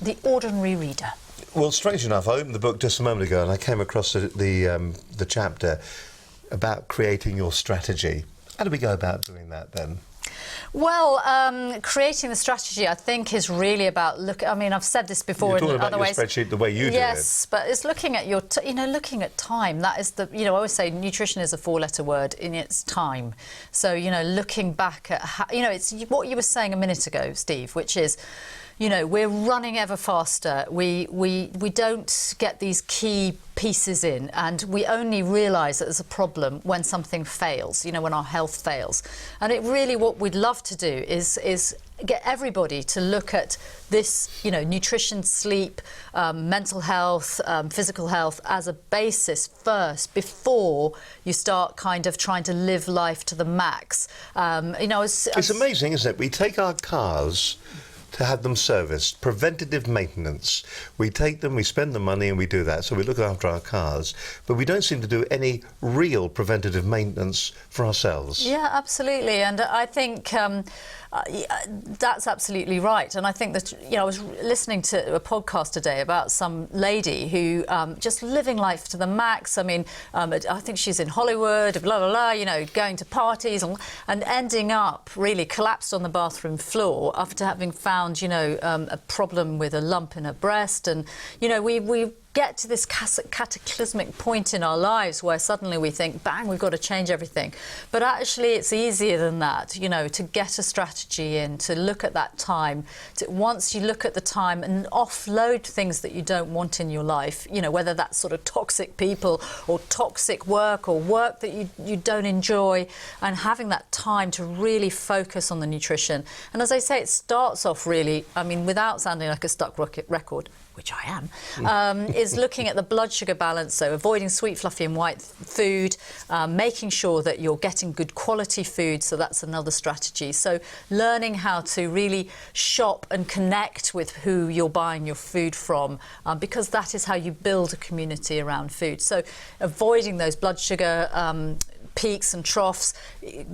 the ordinary reader. Well, strange enough, I opened the book just a moment ago and I came across the chapter about creating your strategy. How do we go about doing that then? Well, creating the strategy, I think, is really about I mean, I've said this before. You're talking in about other your ways. Spreadsheet, the way you do it. Yes, but it's looking at your, looking at time. That is I always say nutrition is a 4-letter word in its time. So, you know, looking back at how, you know, it's what you were saying a minute ago, Steve, which is, you know, we're running ever faster. We don't get these key pieces in, and we only realise that there's a problem when something fails, you know, when our health fails. And it really, what we'd love to do is get everybody to look at this, you know, nutrition, sleep, mental health, physical health as a basis first before you start kind of trying to live life to the max. You know, it's amazing, isn't it? We take our cars to have them serviced. Preventative maintenance. We take them, we spend the money and we do that. So we look after our cars, but we don't seem to do any real preventative maintenance for ourselves. Yeah, absolutely. And I think that's absolutely right. And I think that, I was listening to a podcast today about some lady who just living life to the max. I mean, I think she's in Hollywood, blah, blah, blah, going to parties and ending up really collapsed on the bathroom floor after having found, a problem with a lump in her breast. And, we get to this cataclysmic point in our lives where suddenly we think, bang, we've got to change everything. But actually it's easier than that, to get a strategy in, to look at that time. Once you look at the time and offload things that you don't want in your life, whether that's sort of toxic people or toxic work or work that you don't enjoy, and having that time to really focus on the nutrition. And as I say, it starts off really, without sounding like a stuck record, which I am, is looking at the blood sugar balance, so avoiding sweet, fluffy and white food, making sure that you're getting good quality food, so that's another strategy. So learning how to really shop and connect with who you're buying your food from, because that is how you build a community around food. So avoiding those blood sugar peaks and troughs,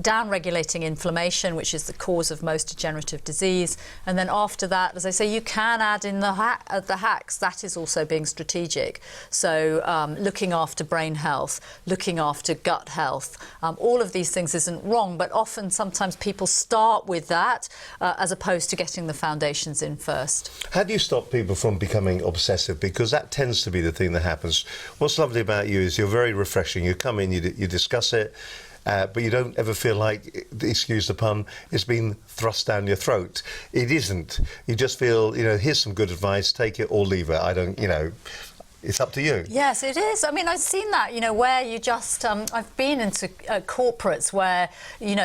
down-regulating inflammation, which is the cause of most degenerative disease. And then after that, as I say, you can add in the hacks. That is also being strategic. So looking after brain health, looking after gut health. All of these things isn't wrong, but often sometimes people start with that as opposed to getting the foundations in first. How do you stop people from becoming obsessive? Because that tends to be the thing that happens. What's lovely about you is you're very refreshing. You come in, you discuss it, but you don't ever feel like, excuse the pun, it's been thrust down your throat. It isn't. You just feel, here's some good advice, take it or leave it. I don't, it's up to you. Yes, it is. I've seen that, where you just, I've been into corporates where,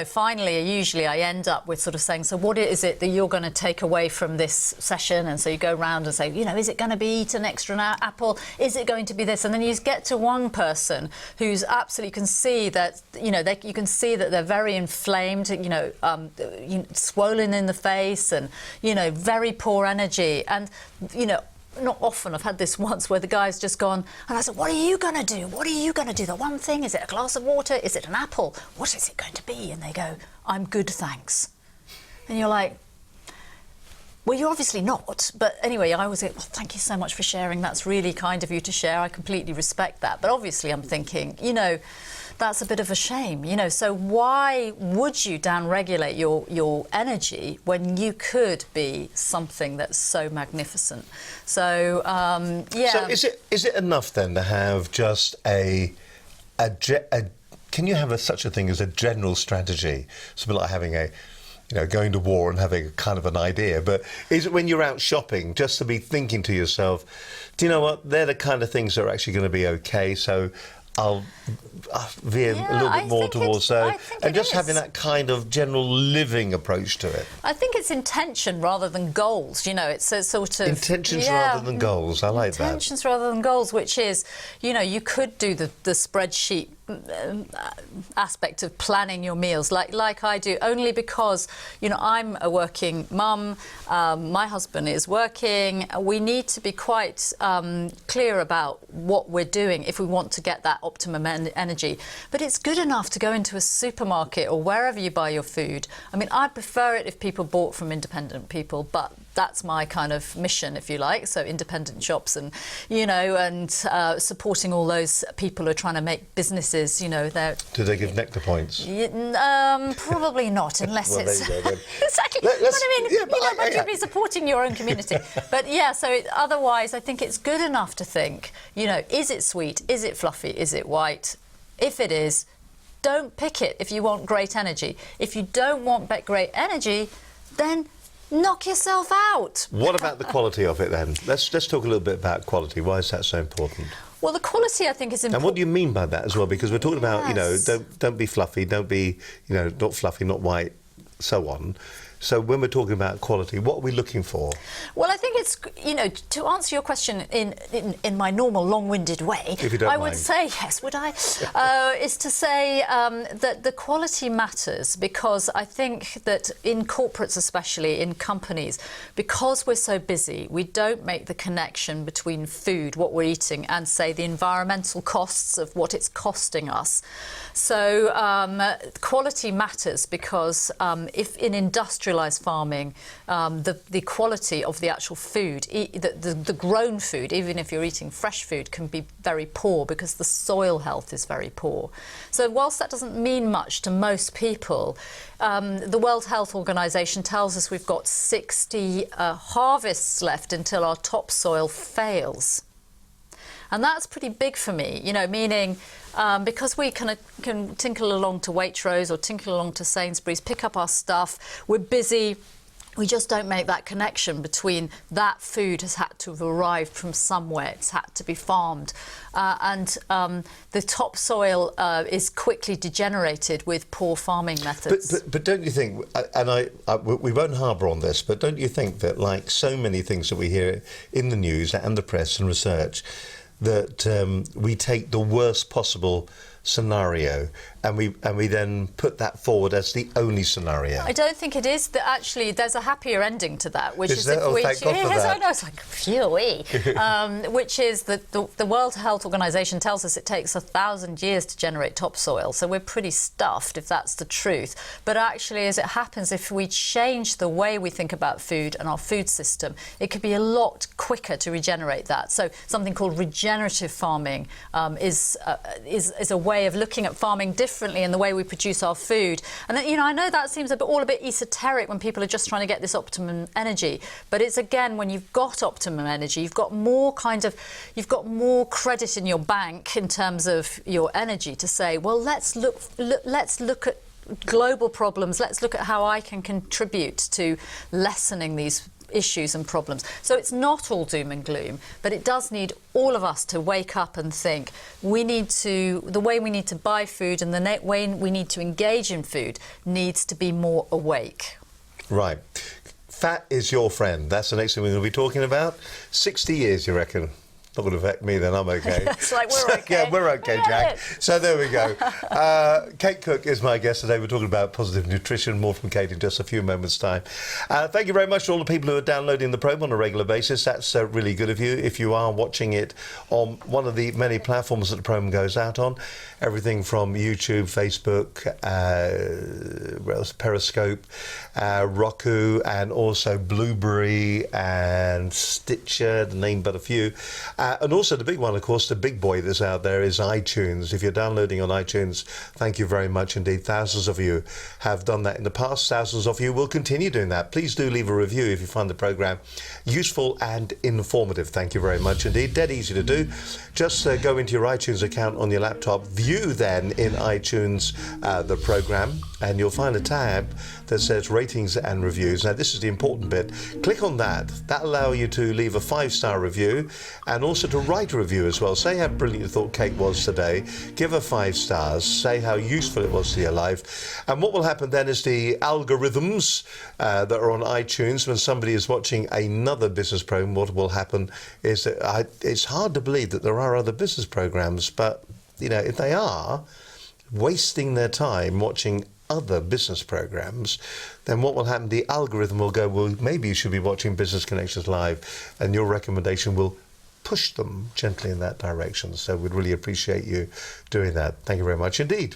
finally, usually I end up with sort of saying, so what is it that you're going to take away from this session? And so you go around and say, is it going to be eat an extra apple? Is it going to be this? And then you get to one person who's absolutely, you can see that, you can see that they're very inflamed, swollen in the face and, very poor energy. And, not often, I've had this once where the guy's just gone, and I said, what are you going to do? What are you going to do? The one thing, is it a glass of water? Is it an apple? What is it going to be? And they go, I'm good, thanks. And you're like, well, you're obviously not. But anyway, I always say, well, thank you so much for sharing. That's really kind of you to share. I completely respect that. But obviously I'm thinking, that's a bit of a shame, so why would you down-regulate your energy when you could be something that's so magnificent? So, yeah. So is it enough then to have just can you have such a thing as a general strategy? Something like having going to war and having a kind of an idea, but is it when you're out shopping just to be thinking to yourself, do you know what, they're the kind of things that are actually going to be okay, so I'll veer a little bit more towards and just having that kind of general living approach to it. I think it's intention rather than goals. It's a sort of intentions rather than goals. I like that. Intentions rather than goals, which is, you could do the spreadsheet aspect of planning your meals like I do, only because I'm a working mum, my husband is working. We need to be quite clear about what we're doing if we want to get that optimum energy. But it's good enough to go into a supermarket or wherever you buy your food. I prefer it if people bought from independent people, but that's my kind of mission, if you like. So independent shops and, and supporting all those people who are trying to make businesses, they're... Do they give nectar points? Probably not, unless well, it's... there you go, then. Exactly. But you'd be supporting your own community. But yeah, so otherwise I think it's good enough to think, is it sweet? Is it fluffy? Is it white? If it is, don't pick it if you want great energy. If you don't want great energy, then knock yourself out. What about the quality of it then? Let's talk a little bit about quality. Why is that so important? Well, the quality, I think, is important. And what do you mean by that as well? Because we're talking about, Yes. don't be fluffy, don't be, not fluffy, not white, so on. So when we're talking about quality, what are we looking for? Well, I think it's, to answer your question in my normal long-winded way, If you don't I would mind. say, yes, would I? Is to say that the quality matters, because I think that in corporates, especially in companies, because we're so busy, we don't make the connection between food, what we're eating, and, say, the environmental costs of what it's costing us. So quality matters, because if in industrialised farming, the quality of the actual food, the grown food, even if you're eating fresh food, can be very poor because the soil health is very poor. So whilst that doesn't mean much to most people, the World Health Organization tells us we've got 60 harvests left until our topsoil fails. And that's pretty big for me, meaning because we can tinkle along to Waitrose or tinkle along to Sainsbury's, pick up our stuff, we're busy, we just don't make that connection between that food has had to have arrived from somewhere, it's had to be farmed, and the topsoil is quickly degenerated with poor farming methods. But don't you think, and we won't harbour on this, but don't you think that, like so many things that we hear in the news and the press and research, that we take the worst possible scenario and we then put that forward as the only scenario? I don't think it is. That actually, there's a happier ending to that, which is there? if Oh, we. thank God for Yes, that. I know, it's like phew-wee. Which is that the World Health Organization tells us it takes 1,000 years to generate topsoil, so we're pretty stuffed if that's the truth. But actually, as it happens, if we change the way we think about food and our food system, it could be a lot quicker to regenerate that. So something called regenerative farming is a way of looking at farming differently in the way we produce our food. And I know that seems all a bit esoteric when people are just trying to get this optimum energy, but it's, again, when you've got optimum energy, you've got more credit in your bank in terms of your energy to say, well, let's look at global problems, let's look at how I can contribute to lessening these issues and problems. So it's not all doom and gloom, but it does need all of us to wake up and think the way we need to buy food and the way we need to engage in food needs to be more awake. Right. Fat is your friend. That's the next thing we're going to be talking about. 60 years, you reckon? Not going to affect me then, I'm okay. It's like we're okay. Yeah, we're okay, Jack. So there we go. Kate Cook is my guest today. We're talking about positive nutrition. More from Kate in just a few moments' time. Thank you very much to all the people who are downloading the program on a regular basis. That's really good of you. If you are watching it on one of the many platforms that the program goes out on, everything from YouTube, Facebook, Periscope, Roku, and also Blueberry and Stitcher, to name but a few. And also the big one, of course, the big boy that's out there is iTunes. If you're downloading on iTunes, thank you very much indeed. Thousands of you have done that in the past. Thousands of you will continue doing that. Please do leave a review if you find the programme useful and informative. Thank you very much indeed. Dead easy to do. Just go into your iTunes account on your laptop, view then in iTunes the programme, and you'll find a tab that says ratings and reviews. Now this is the important bit. Click on that. That'll allow you to leave a 5-star review and also to write a review as well. Say how brilliant you thought Kate was today. Give her 5 stars. Say how useful it was to your life. And what will happen then is the algorithms that are on iTunes, when somebody is watching another business program, what will happen is that it's hard to believe that there are other business programs, but if they are wasting their time watching other business programs, then what will happen? The algorithm will go, well, maybe you should be watching Business Connections Live, and your recommendation will push them gently in that direction. So we'd really appreciate you doing that. Thank you very much indeed.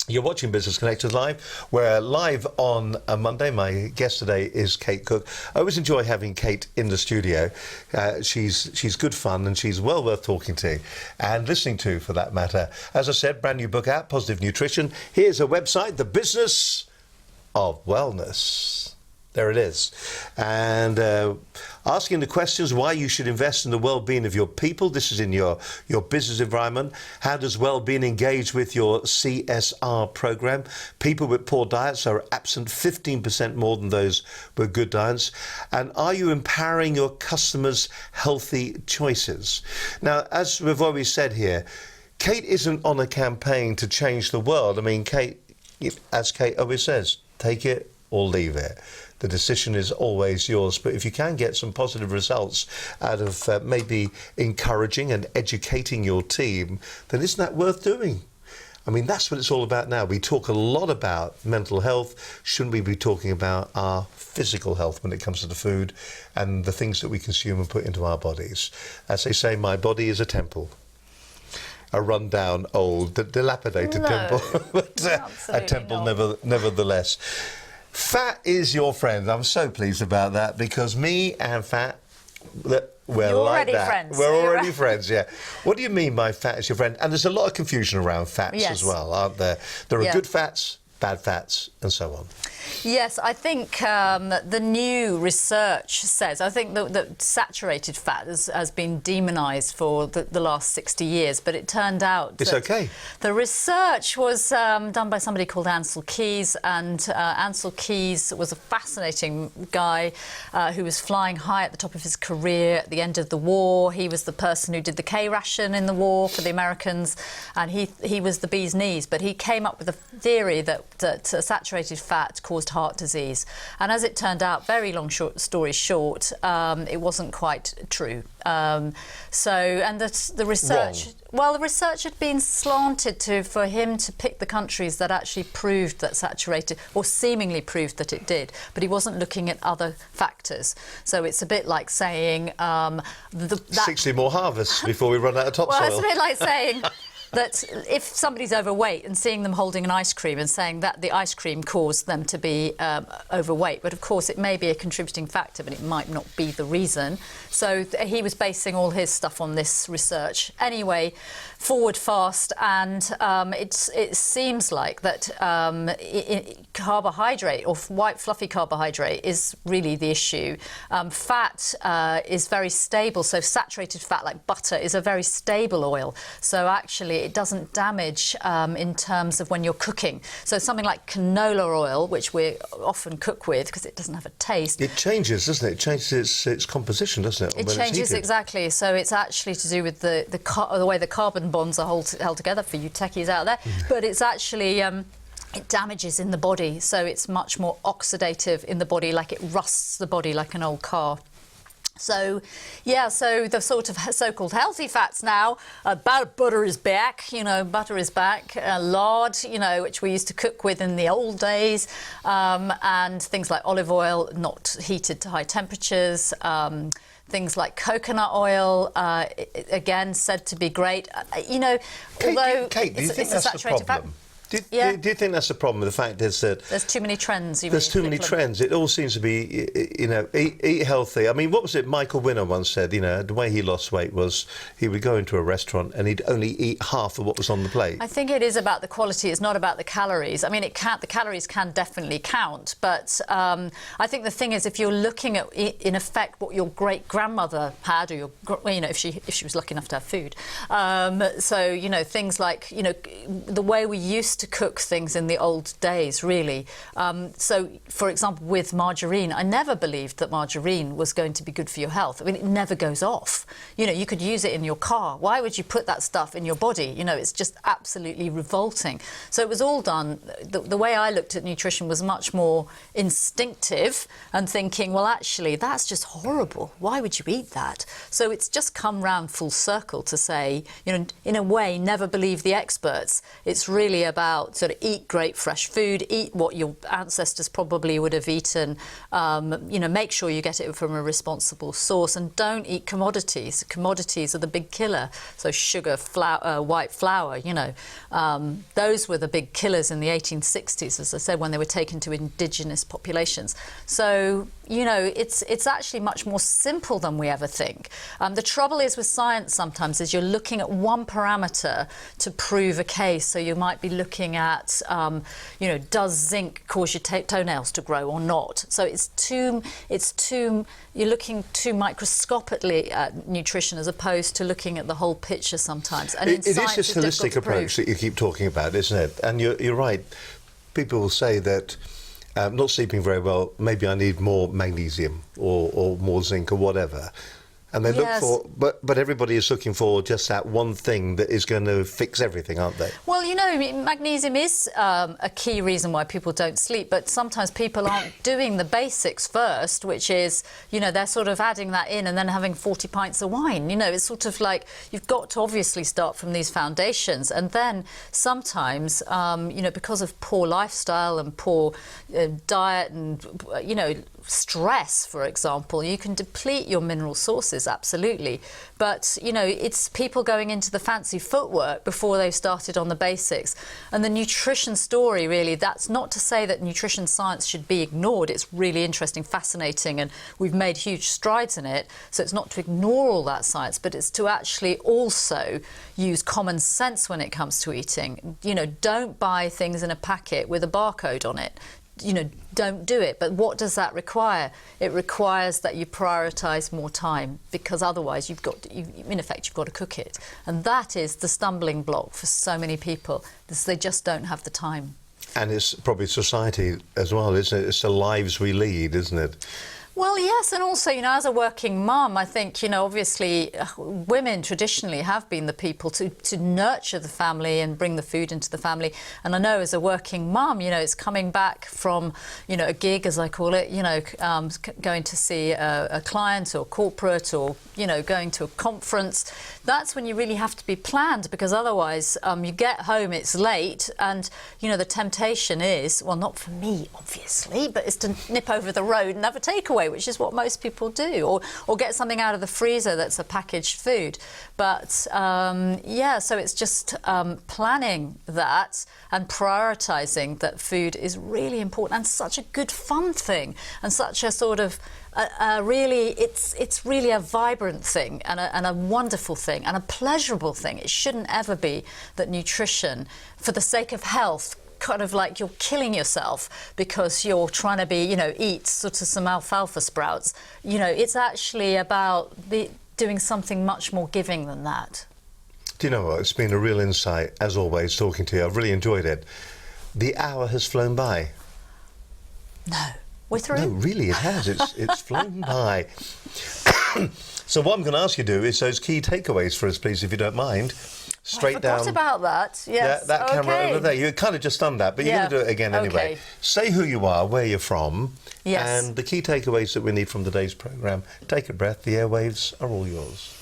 You're watching Business Connections Live. We're live on a Monday. My guest today is Kate Cook. I always enjoy having Kate in the studio. She's good fun and she's well worth talking to and listening to, for that matter. As I said, brand new book out, Positive Nutrition. Here's a website, The Business of Wellness. There it is. And asking the questions why you should invest in the well-being of your people. This is in your business environment. How does well-being engage with your CSR program? People with poor diets are absent 15% more than those with good diets. And are you empowering your customers' healthy choices? Now, as we've always said here, Kate isn't on a campaign to change the world. I mean, Kate, as Kate always says, take it or leave it. The decision is always yours, but if you can get some positive results out of maybe encouraging and educating your team, then isn't that worth doing? I mean, that's what it's all about now. We talk a lot about mental health. Shouldn't we be talking about our physical health when it comes to the food and the things that we consume and put into our bodies? As they say, my body is a temple. A run-down, old, dilapidated temple, but a temple nevertheless. Fat is your friend. I'm so pleased about that, because me and fat, we're You're like already that. friends. We're already friends, yeah. What do you mean by fat is your friend? And there's a lot of confusion around fats as well, aren't there? There are good fats, bad fats, and so on. Yes, I think the new research says, I think that saturated fat has been demonised for the last 60 years, but it turned out it's okay. The research was done by somebody called Ansel Keys, and Ansel Keys was a fascinating guy who was flying high at the top of his career at the end of the war. He was the person who did the K ration in the war for the Americans, and he was the bee's knees, but he came up with a theory that saturated fat caused heart disease, and as it turned out, very long story short, it wasn't quite true. The research, well, the research had been slanted for him to pick the countries that actually proved that saturated, or seemingly proved that it did, but he wasn't looking at other factors. So it's a bit like saying 60 more harvests before we run out of topsoil. Well, it's a bit like saying that if somebody's overweight and seeing them holding an ice cream and saying that the ice cream caused them to be overweight, but of course it may be a contributing factor, but it might not be the reason. So he was basing all his stuff on this research. Anyway, forward fast, and it seems like that carbohydrate, or white fluffy carbohydrate, is really the issue. Fat is very stable, so saturated fat like butter is a very stable oil. So actually it doesn't damage in terms of when you're cooking. So something like canola oil, which we often cook with because it doesn't have a taste. It changes, doesn't it? It changes its composition, doesn't it? It changes, exactly. So it's actually to do with the way the carbon bonds are held together, for you techies out there. But it's actually it damages in the body, so it's much more oxidative in the body, like it rusts the body like an old car. So, yeah, so the sort of so-called healthy fats now, butter is back, butter is back, lard, which we used to cook with in the old days, and things like olive oil, not heated to high temperatures, things like coconut oil, again, said to be great. Although Kate, do you think it's that's a saturated the problem? fat. Do you think that's the problem? The fact is that there's too many trends. There's too many trends. It all seems to be, eat healthy. I mean, what was it Michael Winner once said? The way he lost weight was he would go into a restaurant and he'd only eat half of what was on the plate. I think it is about the quality. It's not about the calories. I mean, the calories can definitely count, but I think the thing is, if you're looking at, in effect, what your great grandmother had, or if she was lucky enough to have food. So things like the way we used to cook things in the old days, really. So, for example, with margarine, I never believed that margarine was going to be good for your health. I mean, it never goes off. You could use it in your car. Why would you put that stuff in your body? It's just absolutely revolting. So it was all done. The way I looked at nutrition was much more instinctive and thinking, well, actually, that's just horrible. Why would you eat that? So it's just come round full circle to say, in a way, never believe the experts. It's really about sort of eat great fresh food, eat what your ancestors probably would have eaten, make sure you get it from a responsible source, and don't eat commodities. Commodities are the big killer. So sugar, white flour, those were the big killers in the 1860s, as I said, when they were taken to indigenous populations. So, it's actually much more simple than we ever think. The trouble is with science sometimes is you're looking at one parameter to prove a case. So you might be looking at, does zinc cause your toenails to grow or not? So you're looking too microscopically at nutrition as opposed to looking at the whole picture sometimes. And it is this holistic approach that you keep talking about, isn't it? And you're right. People will say that not sleeping very well, maybe I need more magnesium or more zinc or whatever. And they look Yes. for, but everybody is looking for just that one thing that is going to fix everything, aren't they? Well, you know, magnesium is a key reason why people don't sleep, but sometimes people aren't doing the basics first, which is, you know, they're sort of adding that in and then having 40 pints of wine. You know, it's sort of like you've got to obviously start from these foundations. And then sometimes, you know, because of poor lifestyle and poor diet and, you know, stress, for example, you can deplete your mineral sources, absolutely. But, you know, it's people going into the fancy footwork before they've started on the basics. And the nutrition story, really, that's not to say that nutrition science should be ignored. It's really interesting, fascinating, and we've made huge strides in it. So it's not to ignore all that science, but it's to actually also use common sense when it comes to eating. You know, don't buy things in a packet with a barcode on it. You know, don't do it. But what does that require? It requires that you prioritise more time, because otherwise you've got to, in effect, you've got to cook it. And that is the stumbling block for so many people. They just don't have the time. And it's probably society as well, isn't it? It's the lives we lead, isn't it? Well, yes, and also, you know, as a working mum, I think, you know, obviously women traditionally have been the people to nurture the family and bring the food into the family. And I know as a working mum, you know, it's coming back from, you know, a gig, as I call it, you know, going to see a client or corporate, or, you know, going to a conference. That's when you really have to be planned, because otherwise you get home, it's late, and, you know, the temptation is, well, not for me, obviously, but it's to nip over the road and have a takeaway, which is what most people do, or get something out of the freezer that's a packaged food. But yeah, so it's just planning that and prioritising that food is really important, and such a good fun thing, and such a sort of really, it's really a vibrant thing, and a wonderful thing, and a pleasurable thing. It shouldn't ever be that nutrition, for the sake of health, kind of like you're killing yourself because you're trying to be, you know, eat sort of some alfalfa sprouts. You know, it's actually about doing something much more giving than that. Do you know what? It's been a real insight, as always, talking to you. I've really enjoyed it. The hour has flown by. No. We're through? No, really, it has. It's flown by. So what I'm going to ask you to do is those key takeaways for us, please, if you don't mind. Straight down. I forgot about that. Yes. That camera over there. You kind of just done that, but you're going to do it again anyway. Okay. Say who you are, where you're from, Yes. and the key takeaways that we need from today's programme. Take a breath. The airwaves are all yours.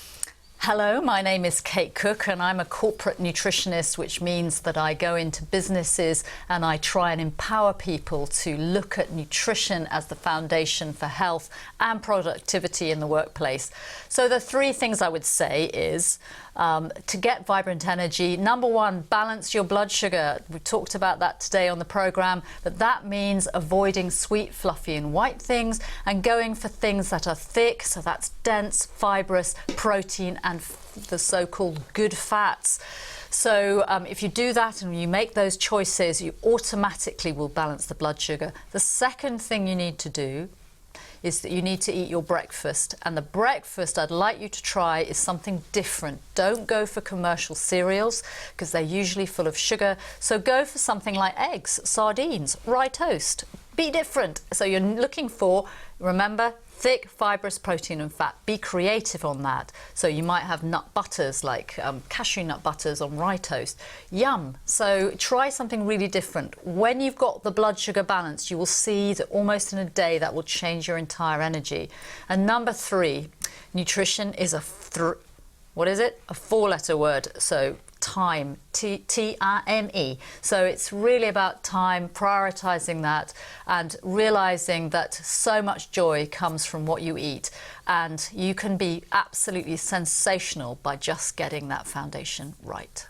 Hello, my name is Kate Cook, and I'm a corporate nutritionist, which means that I go into businesses and I try and empower people to look at nutrition as the foundation for health and productivity in the workplace. So the three things I would say is to get vibrant energy. Number one, balance your blood sugar. We talked about that today on the programme, but that means avoiding sweet, fluffy and white things and going for things that are thick, so that's dense, fibrous, protein and the so-called good fats. So if you do that and you make those choices, you automatically will balance the blood sugar. The second thing you need to do is that you need to eat your breakfast. And the breakfast I'd like you to try is something different. Don't go for commercial cereals because they're usually full of sugar. So go for something like eggs, sardines, rye toast. Be different. So you're looking for, remember, thick, fibrous protein and fat. Be creative on that. So you might have nut butters like cashew nut butters on rye toast. Yum. So try something really different. When you've got the blood sugar balance, you will see that almost in a day that will change your entire energy. And number three, nutrition is a four-letter word. So time, T-I-M-E. So it's really about time, prioritising that and realising that so much joy comes from what you eat, and you can be absolutely sensational by just getting that foundation right.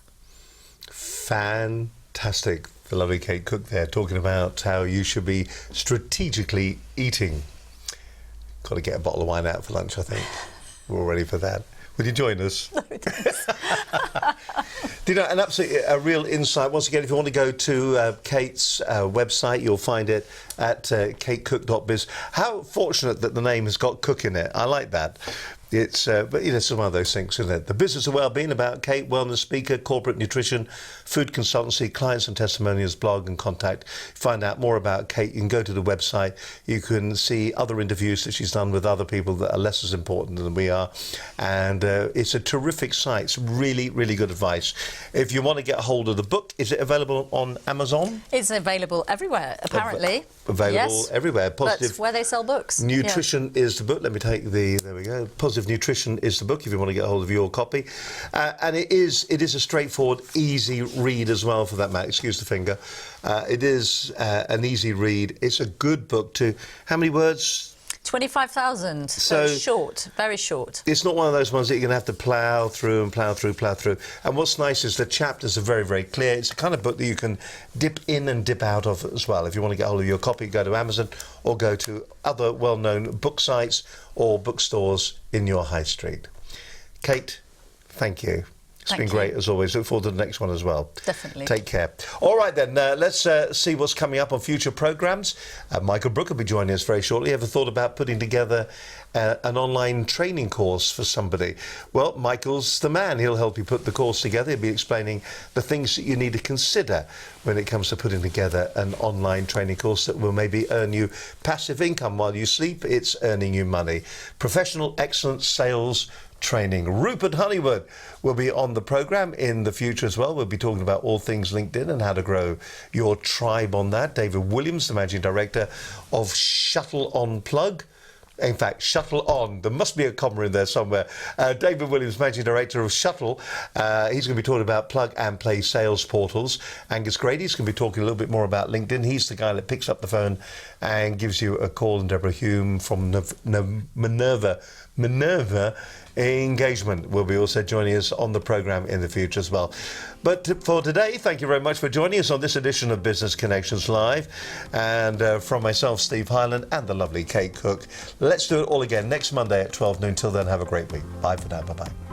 Fantastic. The lovely Kate Cook there talking about how you should be strategically eating. Got to get a bottle of wine out for lunch, I think. We're all ready for that. Would you join us? No, thanks. Do you know, and absolutely a real insight. Once again, if you want to go to Kate's website, you'll find it at katecook.biz. How fortunate that the name has got Cook in it. I like that. It's, but you know, some of those things, isn't it? The Business of Wellbeing about Kate, wellness speaker, corporate nutrition, food consultancy, clients and testimonials, blog and contact. Find out more about Kate. You can go to the website. You can see other interviews that she's done with other people that are less as important than we are. And it's a terrific site. It's really, really good advice. If you want to get hold of the book, is it available on Amazon? It's available everywhere, apparently. Available everywhere. Positive. That's where they sell books. Nutrition is the book. Let me take the, there we go. Positive Nutrition is the book if you want to get hold of your copy. And it is a straightforward, easy read as well for that matter. Excuse the finger. It is an easy read. It's a good book too. How many words? 25,000. So short, very short. It's not one of those ones that you're going to have to plough through and plough through. And what's nice is the chapters are very, very clear. It's the kind of book that you can dip in and dip out of as well. If you want to get hold of your copy, go to Amazon or go to other well-known book sites or bookstores in your high street. Kate, thank you. It's been great as always. Look forward to the next one as well. Definitely. Take care. All right then, let's see what's coming up on future programmes. Michael Brook will be joining us very shortly. Ever thought about putting together an online training course for somebody? Well, Michael's the man. He'll help you put the course together. He'll be explaining the things that you need to consider when it comes to putting together an online training course that will maybe earn you passive income while you sleep. It's earning you money. Professional excellence sales training. Rupert Honeywood will be on the programme in the future as well. We'll be talking about all things LinkedIn and how to grow your tribe on that. David Williams, the Managing Director of Shuttle On Plug. In fact, Shuttle On. There must be a comma in there somewhere. David Williams, Managing Director of Shuttle. He's going to be talking about plug and play sales portals. Angus Grady's going to be talking a little bit more about LinkedIn. He's the guy that picks up the phone and gives you a call. And Deborah Hume from Minerva Engagement will be also joining us on the programme in the future as well. But for today, thank you very much for joining us on this edition of Business Connections Live. And from myself, Steve Hyland, and the lovely Kate Cook, let's do it all again next Monday at 12 noon. Till then, have a great week. Bye for now. Bye-bye.